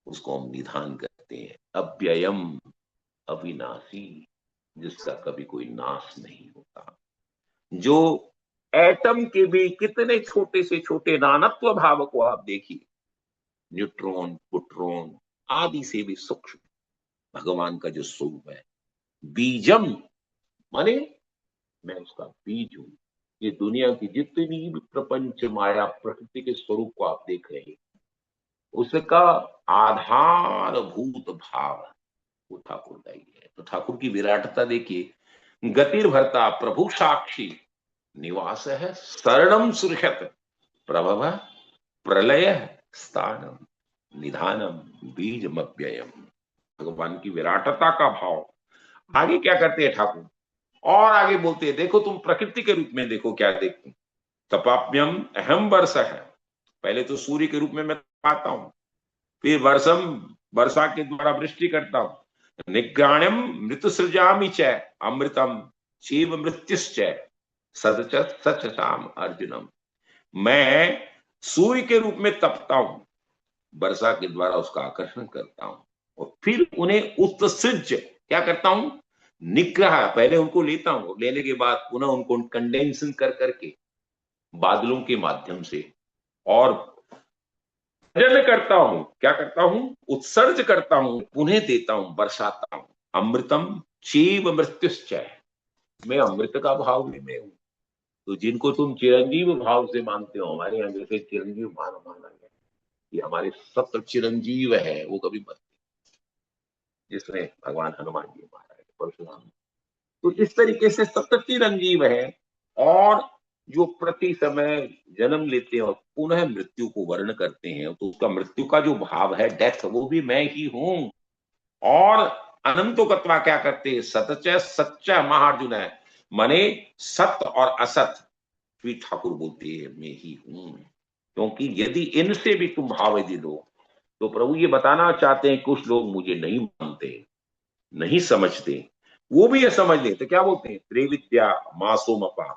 उसको हम निधान कहते हैं। अव्ययम, अविनाशी, जिसका कभी कोई नाश नहीं होता, जो एटम के भी कितने छोटे से छोटे नानत्व भाव को आप देखिए, न्यूट्रॉन प्रोटॉन आदि से भी सूक्ष्म भगवान का जो स्वरूप है। बीजम माने मैं उसका बीज हूं। ये दुनिया की जितनी भी प्रपंच माया प्रकृति के स्वरूप को आप देख रहे हैं, उसका आधारभूत भाव वो ठाकुर का ही है। तो ठाकुर की विराटता देखिए, गतिर भरता प्रभु साक्षी, निवास है शरणम सुरक्षत, प्रभव प्रलय स्थानम, निधानम बीजमव्ययम। भगवान की विराटता का भाव। आगे क्या करते हैं ठाकुर, और आगे बोलते हैं, देखो तुम प्रकृति के रूप में देखो क्या देखते, तपाप्यम अहम वर्ष है। पहले तो सूर्य के रूप में मैं आता हूं, फिर वर्षम वर्षा के द्वारा वृष्टि करता हूं, निग्राण्यम मृत सृजामि च अमृतम शिव मृत्युश्च सच सच शाम अर्जुनम। मैं सूर्य के रूप में तपता हूं, वर्षा के द्वारा उसका आकर्षण करता हूं, और फिर उन्हें उत्सृज क्या करता हूं, निग्रह, पहले उनको लेता हूं, लेने के बाद पुनः उनको कंडेंसन कर करके बादलों के माध्यम से और जन करता हूं, क्या करता हूं, उत्सर्ज करता हूं, पुनः देता हूं, बरसाता हूं। अमृतम चीव मृत्युश्चय, मैं अमृत का भाव भी मैं हूं, तो जिनको तुम चिरंजीव भाव से मानते हो, हमारे यहाँ जैसे चिरंजीव माना गया कि हमारे सप्त चिरंजीव है, वो कभी मत, जिसमें भगवान हनुमान जी महाराज, परशुराम, तो इस तरीके से सप्त चिरंजीव है। और जो प्रति समय जन्म लेते हैं और पुनः मृत्यु को वर्ण करते हैं, तो उसका मृत्यु का जो भाव है, डेथ, वो भी मैं ही हूं। और अनंतो कत्वा क्या करते हैं, सतच सच्चा महार्जुन है, माने सत्य और असत, श्री ठाकुर बोलते हैं मैं ही हूं। क्योंकि यदि इनसे भी तुम भाव यदि लो, तो प्रभु ये बताना चाहते हैं, कुछ लोग मुझे नहीं मानते, नहीं समझते, वो भी ये समझ ले तो क्या बोलते हैं, त्रिविद्या मासोमपा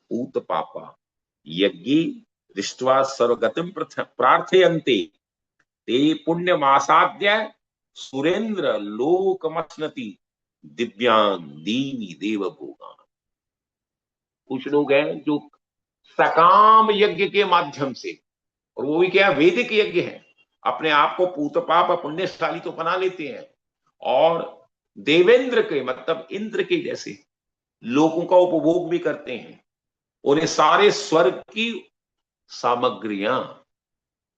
पूत पापा यज्ञी दृष्ट्वा सर्वगतिम प्रार्थयन्ते ते पुण्य मासाद्य सुरेंद्र लोकमस्नति दिव्यान दीवी देव भोगान। कुछ लोग हैं जो सकाम यज्ञ के माध्यम से, और वो भी क्या, वैदिक यज्ञ है, अपने आप को पूत पाप पुण्यशाली तो बना लेते हैं, और देवेंद्र के मतलब इंद्र के जैसे लोगों का उपभोग भी करते हैं। उन्हें सारे स्वर्ग की सामग्रियां,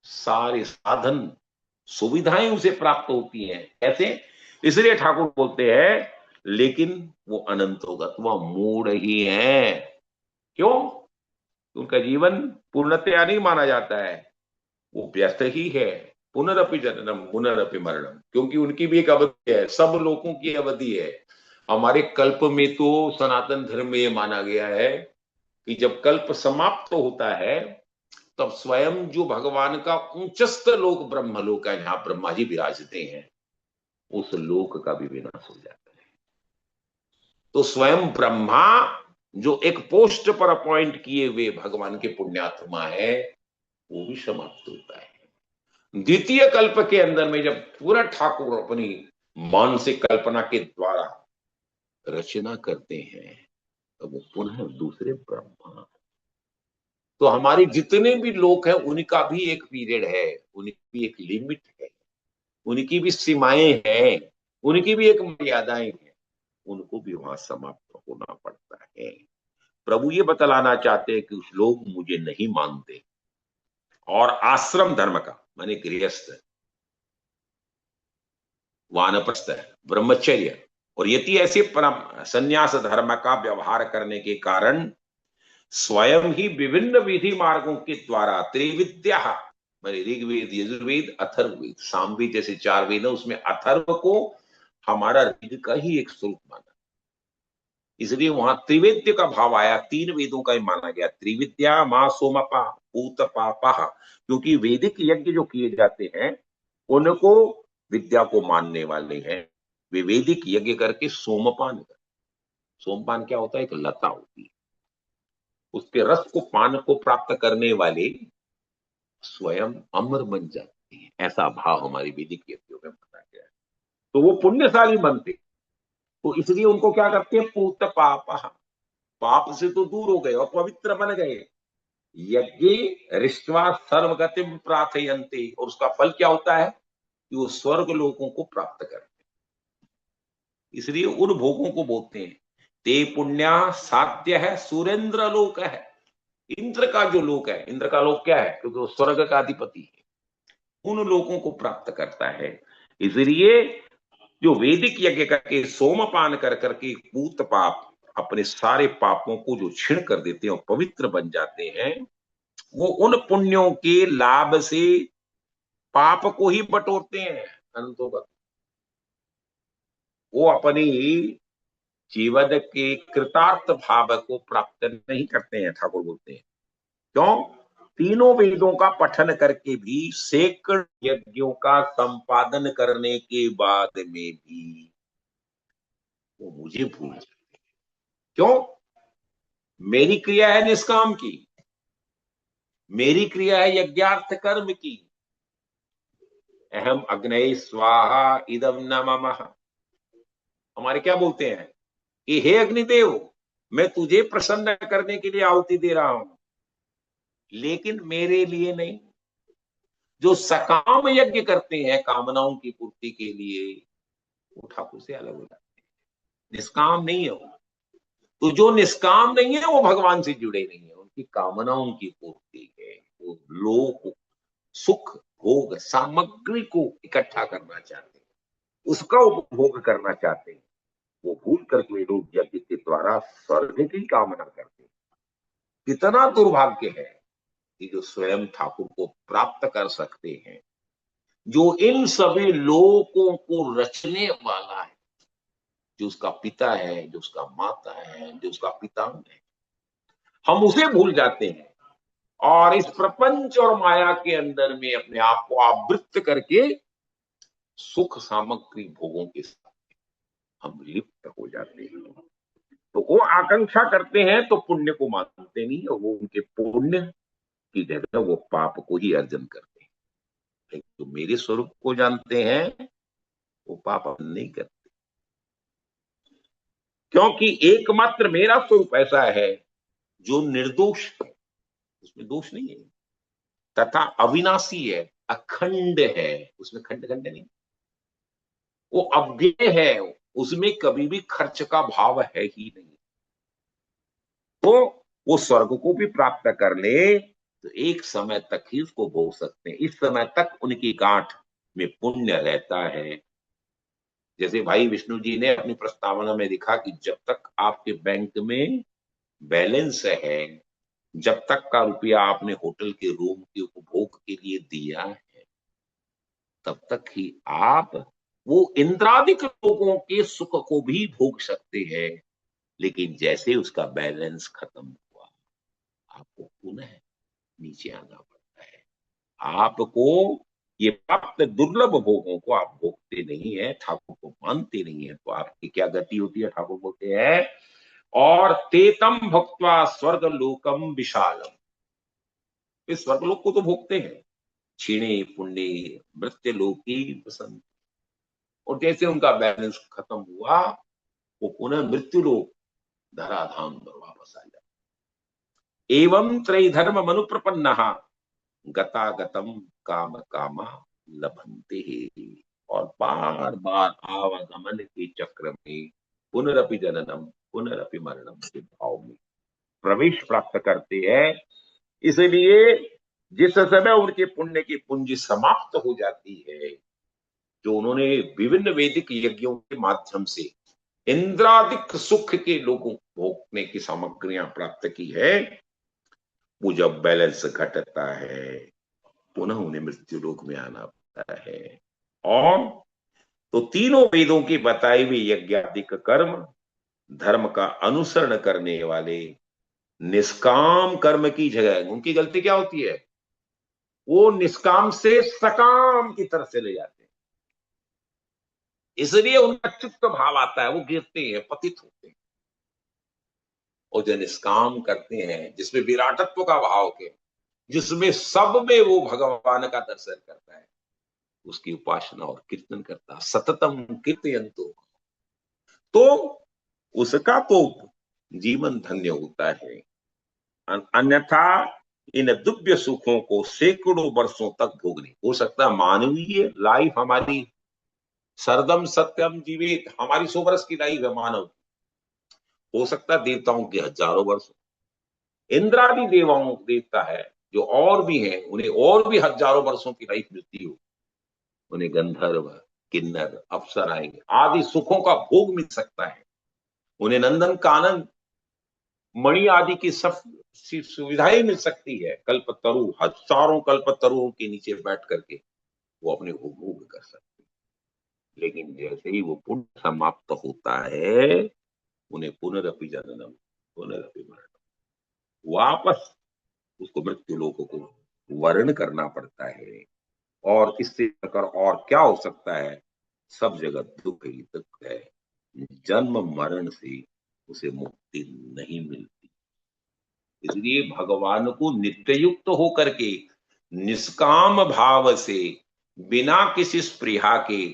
सारे साधन सुविधाएं उसे प्राप्त होती हैं। ऐसे इसलिए ठाकुर बोलते हैं, लेकिन वो अनंत होगा, वह मूढ़ ही है। क्यों? उनका जीवन पूर्णतया नहीं माना जाता है, वो व्यस्त ही है। पुनरअपि जननम पुनरअपि मरणम, क्योंकि उनकी भी एक अवधि है, सब लोगों की अवधि है। हमारे कल्प में तो सनातन धर्म में यह माना गया है कि जब कल्प समाप्त होता है, तब स्वयं जो भगवान का ऊंचस्त लोक ब्रह्मलोक है, जहां ब्रह्मा जी विराजते हैं, उस लोक का भी विनाश हो जाता है। तो स्वयं ब्रह्मा जो एक पोस्ट पर अपॉइंट किए हुए भगवान के पुण्यात्मा है, वो भी समाप्त होता है। द्वितीय कल्प के अंदर में जब पूरा ठाकुर अपनी मानसिक कल्पना के द्वारा रचना करते हैं, तो वो पुनः दूसरे ब्रह्मा। तो हमारे जितने भी लोग हैं, उनका भी एक पीरियड है, उनकी भी एक लिमिट है, उनकी भी सीमाएं हैं, उनकी भी एक मर्यादाएं हैं, उनको भी वहां समाप्त होना पड़ता है। प्रभु ये बतलाना चाहते हैं कि कुछ लोग मुझे नहीं मानते, और आश्रम धर्म का माने गृहस्थ, वानप्रस्थ, ब्रह्मचर्य और यति ऐसे परम संन्यास धर्म का व्यवहार करने के कारण स्वयं ही विभिन्न विधि मार्गों के द्वारा त्रिविद्या माने ऋग्वेद, यजुर्वेद, अथर्ववेद, सामवेद जैसे 4 वेद है, उसमें अथर्व को हमारा ऋग का ही एक स्वरूप माना, इसलिए वहां त्रिवेद्य का भाव आया, 3 वेदों का ही माना गया। त्रिविद्या मां सोमपा पूत पापा, क्योंकि वैदिक यज्ञ जो किए जाते हैं, उनको विद्या को मानने वाले हैं, वे वैदिक यज्ञ करके सोमपान कर, सोमपान क्या होता है, एक लता होती है, उसके रस को पान को प्राप्त करने वाले स्वयं अमर बन जाते हैं, ऐसा भाव हमारी वैदिक यज्ञों में माना गया है। तो वो पुण्यशाली बनते, तो इसलिए उनको क्या करते हैं, पूत पाप, पाप से तो दूर हो गए और पवित्र बन गए। यज्ञ ऋष्वा सर्वगतिम प्रार्थयन्ते, और उसका फल क्या होता है कि वो स्वर्ग लोकों को प्राप्त करते हैं। इसलिए उन भोगों को बोलते हैं ते पुण्या साध्य है सुरेंद्र लोक है। इंद्र का जो लोक है, इंद्र का लोक क्या है, क्योंकि वो स्वर्ग का अधिपति है, उन लोगों को प्राप्त करता है। इसलिए जो वैदिक यज्ञ करके सोमपान कर करके पूत पाप, अपने सारे पापों को जो छीण कर देते हैं और पवित्र बन जाते हैं, वो उन पुण्यों के लाभ से पाप को ही बटोरते हैं अनंतोगत। वो अपनी जीवन के कृतार्थ भाव को प्राप्त नहीं करते हैं, ठाकुर बोलते हैं। क्यों? तीनों वेदों का पठन करके भी, सैकड़ों यज्ञों का संपादन करने के बाद में भी वो मुझे भूल जाते। क्यों? मेरी क्रिया है निष्काम की, मेरी क्रिया है यज्ञार्थ कर्म की। अहम अग्नये स्वाहा इदम न मम, हमारे क्या बोलते हैं कि हे अग्निदेव, मैं तुझे प्रसन्न करने के लिए आहुति दे रहा हूं, लेकिन मेरे लिए नहीं। जो सकाम यज्ञ करते हैं कामनाओं की पूर्ति के लिए, वो ठाकुर से अलग हो जाते हैं, निष्काम नहीं है वो। तो जो निष्काम नहीं है वो भगवान से जुड़े नहीं है, उनकी कामनाओं की पूर्ति है, वो लोक सुख भोग सामग्री को इकट्ठा करना चाहते हैं, उसका उपभोग करना चाहते हैं। वो भूल करके लोग यज्ञ के द्वारा स्वर्ग की कामना करते हैं। कितना दुर्भाग्य है कि जो स्वयं ठाकुर को प्राप्त कर सकते हैं, जो इन सभी लोकों को रचने वाला है, जो उसका पिता है, जो उसका माता है, जो उसका पिता है, हम उसे भूल जाते हैं और इस प्रपंच और माया के अंदर में अपने आप को आवृत्त करके सुख सामग्री भोगों के साथ हम लिप्त हो जाते हैं। तो वो आकांक्षा करते हैं तो पुण्य को मानते नहीं, और वो उनके पुण्य की जगह वो पाप को ही अर्जन करते हैं। लेकिन जो मेरे स्वरूप को जानते हैं वो पाप अर्जन नहीं करते, क्योंकि एकमात्र मेरा स्वरूप ऐसा है जो निर्दोष है, उसमें दोष नहीं है, तथा अविनाशी है, अखंड है, उसमें खंड खंड नहीं, वो अव्यय है, उसमें कभी भी खर्च का भाव है ही नहीं। तो वो स्वर्ग को भी प्राप्त कर ले तो एक समय तक ही उसको भोग सकते हैं, इस समय तक उनकी गांठ में पुण्य रहता है। जैसे भाई विष्णु जी ने अपनी प्रस्तावना में लिखा कि जब तक आपके बैंक में बैलेंस है, जब तक का रुपया आपने होटल के रूम के उपभोग के लिए दिया है, तब तक ही आप वो इंद्रादिक लोगों के सुख को भी भोग सकते हैं। लेकिन जैसे उसका बैलेंस खत्म हुआ, आपको पुनः नीचे आना पड़ता है। आपको ये प्राप्त दुर्लभ भोगों को आप भोगते नहीं है, ठाकुर को मानते नहीं है, तो आपकी क्या गति होती है? ठाकुर बोलते हैं और तेतम भक्त्वा स्वर्ग लोकम विशालम, इस स्वर्गलोक को तो भोगते हैं, क्षीणे पुण्य मृत्यु लोकी बसंत, और जैसे उनका बैलेंस खत्म हुआ वो पुनः मृत्यु लोक धराधाम पर वापस आ जाता। एवं त्रैधर्म मनु प्रपन्न गतागतम काम कामा लभंते, और बार बार आवागमन के चक्र में पुनरपि जननम पुनरपि मरणम के भाव में प्रवेश प्राप्त करते हैं। इसलिए जिस समय उनके पुण्य की पूंजी समाप्त हो जाती है, जो उन्होंने विभिन्न वैदिक यज्ञों के माध्यम से इंद्रादिक सुख के लोगों भोगने की सामग्रियां प्राप्त की है, वो जब बैलेंस घटता है पुनः उन्हें मृत्यु लोक में आना पड़ता है। और तो तीनों वेदों की बताई हुई यज्ञादिक कर्म धर्म का अनुसरण करने वाले निष्काम कर्म की जगह उनकी गलती क्या होती है? वो निष्काम से सकाम की तरफ चले जाते हैं, इसलिए उनका चित्त भाव आता है, वो गिरते हैं, पतित होते हैं। और जो निष्काम करते हैं, जिसमें विराटत्व का भाव के, जिसमें सब में वो भगवान का दर्शन करता है, उसकी उपासना और कीर्तन करता, सततम कीर्तयन्तो, तो उसका तो जीवन धन्य होता है। अन्यथा इन दिव्य सुखों को सैकड़ों वर्षों तक भोगने हो सकता है। मानवीय लाइफ हमारी सरदम सत्यम जीवित, हमारी 100 वर्ष की लाइफ है मानव, हो सकता है देवताओं के हजारों वर्ष, इंद्रादि देवाओं देवता है जो और भी हैं, उन्हें और भी हजारों वर्षों की लाइफ मिलती हो, उन्हें गंधर्व किन्नर अप्सराएं आदि सुखों का भोग मिल सकता है, उन्हें नंदन कानन मणि आदि की सब सुविधाएं मिल सकती है, कल्पतरु हजारों कल्पतरुओं के नीचे बैठ करके वो अपने भोग कर सकते हैं। लेकिन जैसे ही वो पुण्य समाप्त होता है, उन्हें पुनरपि जननम पुनरपि मरणम, वापस उसको मृत्यु लोक को वर्ण करना पड़ता है। और इससे कर और क्या हो सकता है? सब जगह दुख ही दुख है, जन्म मरण से उसे मुक्ति नहीं मिलती। इसलिए भगवान को नित्य युक्त होकर के निष्काम भाव से, बिना किसी स्पृहा के,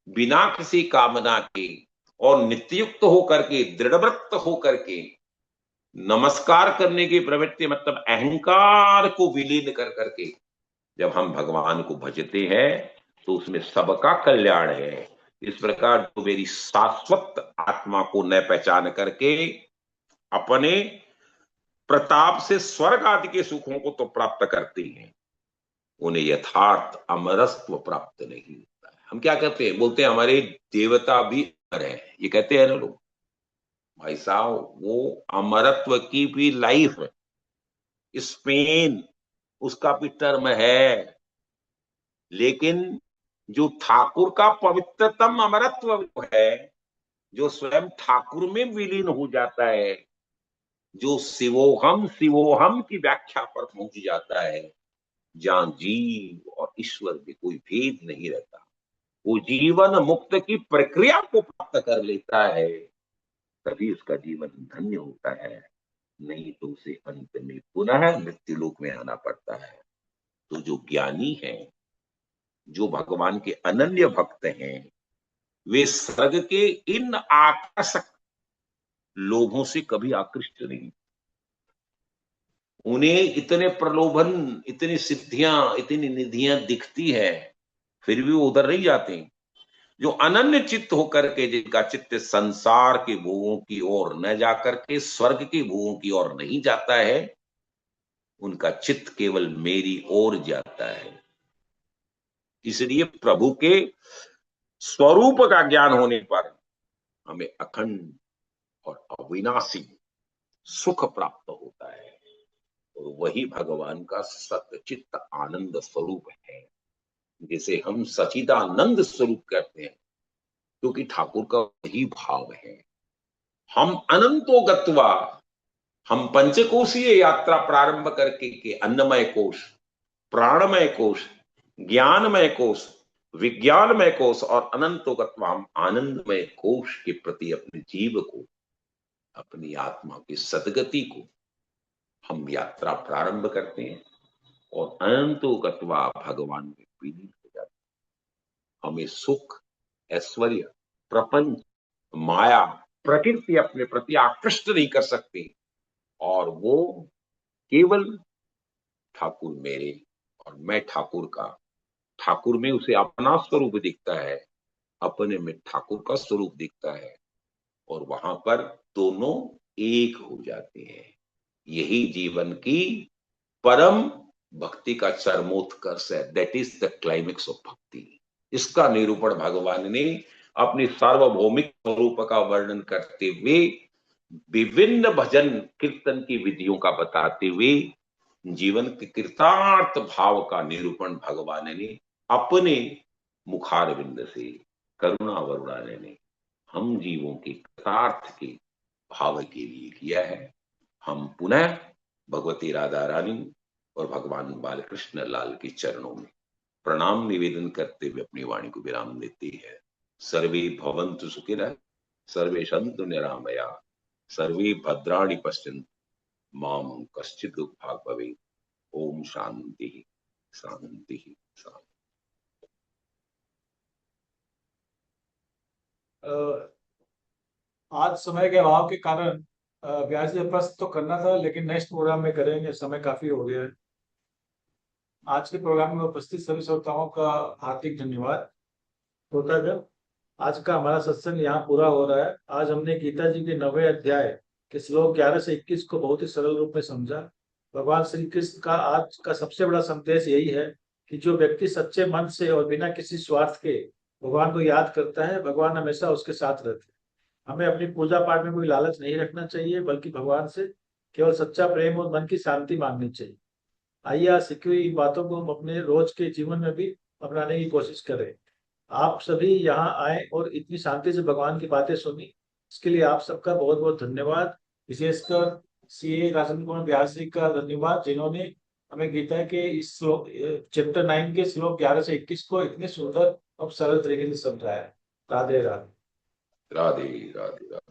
बिना किसी कामना के, और नित्ययुक्त होकर के, दृढ़व्रत होकर के नमस्कार करने की प्रवृत्ति, मतलब अहंकार को विलीन कर करके जब हम भगवान को भजते हैं तो उसमें सबका कल्याण है। इस प्रकार जो मेरी शाश्वत आत्मा को न पहचान करके अपने प्रताप से स्वर्ग आदि के सुखों को तो प्राप्त करते हैं, उन्हें यथार्थ अमरत्व प्राप्त नहीं होता है। हम क्या कहते हैं, बोलते हैं हमारे देवता भी अमर है, ये कहते हैं ना लोग। भाई साहब, वो अमरत्व की भी लाइफ स्पेन उसका भी टर्म है, लेकिन जो ठाकुर का पवित्रतम अमरत्व है, जो स्वयं ठाकुर में विलीन हो जाता है, जो शिवोहम की व्याख्या पर पहुंच जाता है, जहां जीव और ईश्वर में कोई भेद नहीं रहता, वो जीवन मुक्त की प्रक्रिया को प्राप्त कर लेता है, तभी उसका जीवन धन्य होता है। नहीं तो उसे अंत में पुनः मृत्यु लोक में आना पड़ता है। तो जो ज्ञानी है, जो भगवान के अनन्य भक्त हैं, वे स्वर्ग के इन आकर्षक लोभों से कभी आकृष्ट नहीं। उन्हें इतने प्रलोभन, इतनी सिद्धियां, इतनी निधियां दिखती है, फिर भी वो उधर नहीं जाते। जो अनन्य चित्त होकर के, जिनका चित्त संसार के भोगों की ओर न जाकर के स्वर्ग के भोगों की ओर नहीं जाता है, उनका चित्त केवल मेरी ओर जाता है। इसलिए प्रभु के स्वरूप का ज्ञान होने पर हमें अखंड और अविनाशी सुख प्राप्त होता है, और वही भगवान का सच्चित आनंद स्वरूप है, जिसे हम सचिदानंद स्वरूप कहते हैं, क्योंकि ठाकुर का वही भाव है। हम अनंतो गत्वा, हम पंचकोशीय यात्रा प्रारंभ करके के अन्नमय कोश, प्राणमय कोश, ज्ञानमय कोश, विज्ञानमय कोश और अनंतो गत्वा, हम आनंदमय कोश के प्रति अपने जीव को, अपनी आत्मा की सदगति को हम यात्रा प्रारंभ करते हैं, और अनंतो गत्वा भगवान में विलीन हो जाते हैं। हमें सुख, ऐश्वर्य, प्रपंच, माया, प्रकृति अपने प्रति आकृष्ट नहीं कर सकती, और वो केवल ठाकुर मेरे और मैं ठाकुर का, ठाकुर में उसे अपना स्वरूप दिखता है, अपने में ठाकुर का स्वरूप दिखता है, और वहां पर दोनों एक हो जाते हैं। यही जीवन की परम भक्ति का चरमोत्कर्ष है। That is the climax of भक्ति। इसका निरूपण भगवान ने अपनी सार्वभौमिक स्वरूप का वर्णन करते हुए, विभिन्न भजन कीर्तन की विधियों का बताते हुए, जीवन के कृतार्थ भाव का निरूपण भगवान ने अपने मुखारविंद से करुणा वरुणाने ने हम जीवों के कृतार्थ के भाव के लिए किया है। हम पुनः भगवती राधा रानी और भगवान बालकृष्ण लाल के चरणों में प्रणाम निवेदन करते हुए अपनी वाणी को विराम देते हैं। सर्वे भवन्तु सुखिनः, सर्वे सन्तु निरामया, सर्वे भद्राणि पश्यन्तु मां कश्चित् दुःखभाग् भवेत्। ओम शांति शांति शांति। आज समय के अभाव के कारण व्यास जी प्रश्न तो करना था, लेकिन नेक्स्ट प्रोग्राम में करेंगे, समय काफी हो गया है। आज के प्रोग्राम में उपस्थित सभी श्रोताओं का हार्दिक धन्यवाद। श्रोतागण, आज का हमारा सत्संग यहाँ पूरा हो रहा है। आज हमने गीता जी के 9वें अध्याय के श्लोक 11 से 21 को बहुत ही सरल रूप में समझा। भगवान श्री कृष्ण का आज का सबसे बड़ा संदेश यही है कि जो व्यक्ति सच्चे मन से और बिना किसी स्वार्थ के भगवान को याद करता है, भगवान हमेशा उसके साथ रहते हैं। हमें अपनी पूजा पाठ में कोई लालच नहीं रखना चाहिए, बल्कि भगवान से केवल सच्चा प्रेम और मन की शांति मांगनी चाहिए। आइए आज सीखी हुई इन बातों को हम अपने रोज के जीवन में भी अपनाने की कोशिश करें। आप सभी यहाँ आए और इतनी शांति से भगवान की बातें सुनी, इसके लिए आप सबका बहुत बहुत धन्यवाद। विशेषकर सीए राजेंद्र कुमार व्यास जी का धन्यवाद, जिन्होंने हमें गीता के इस श्लोक चैप्टर 9 के श्लोक 11 से 21 को इतने सुंदर और सरल तरीके से समझाया। राधे राधे। राधे राधे राधे।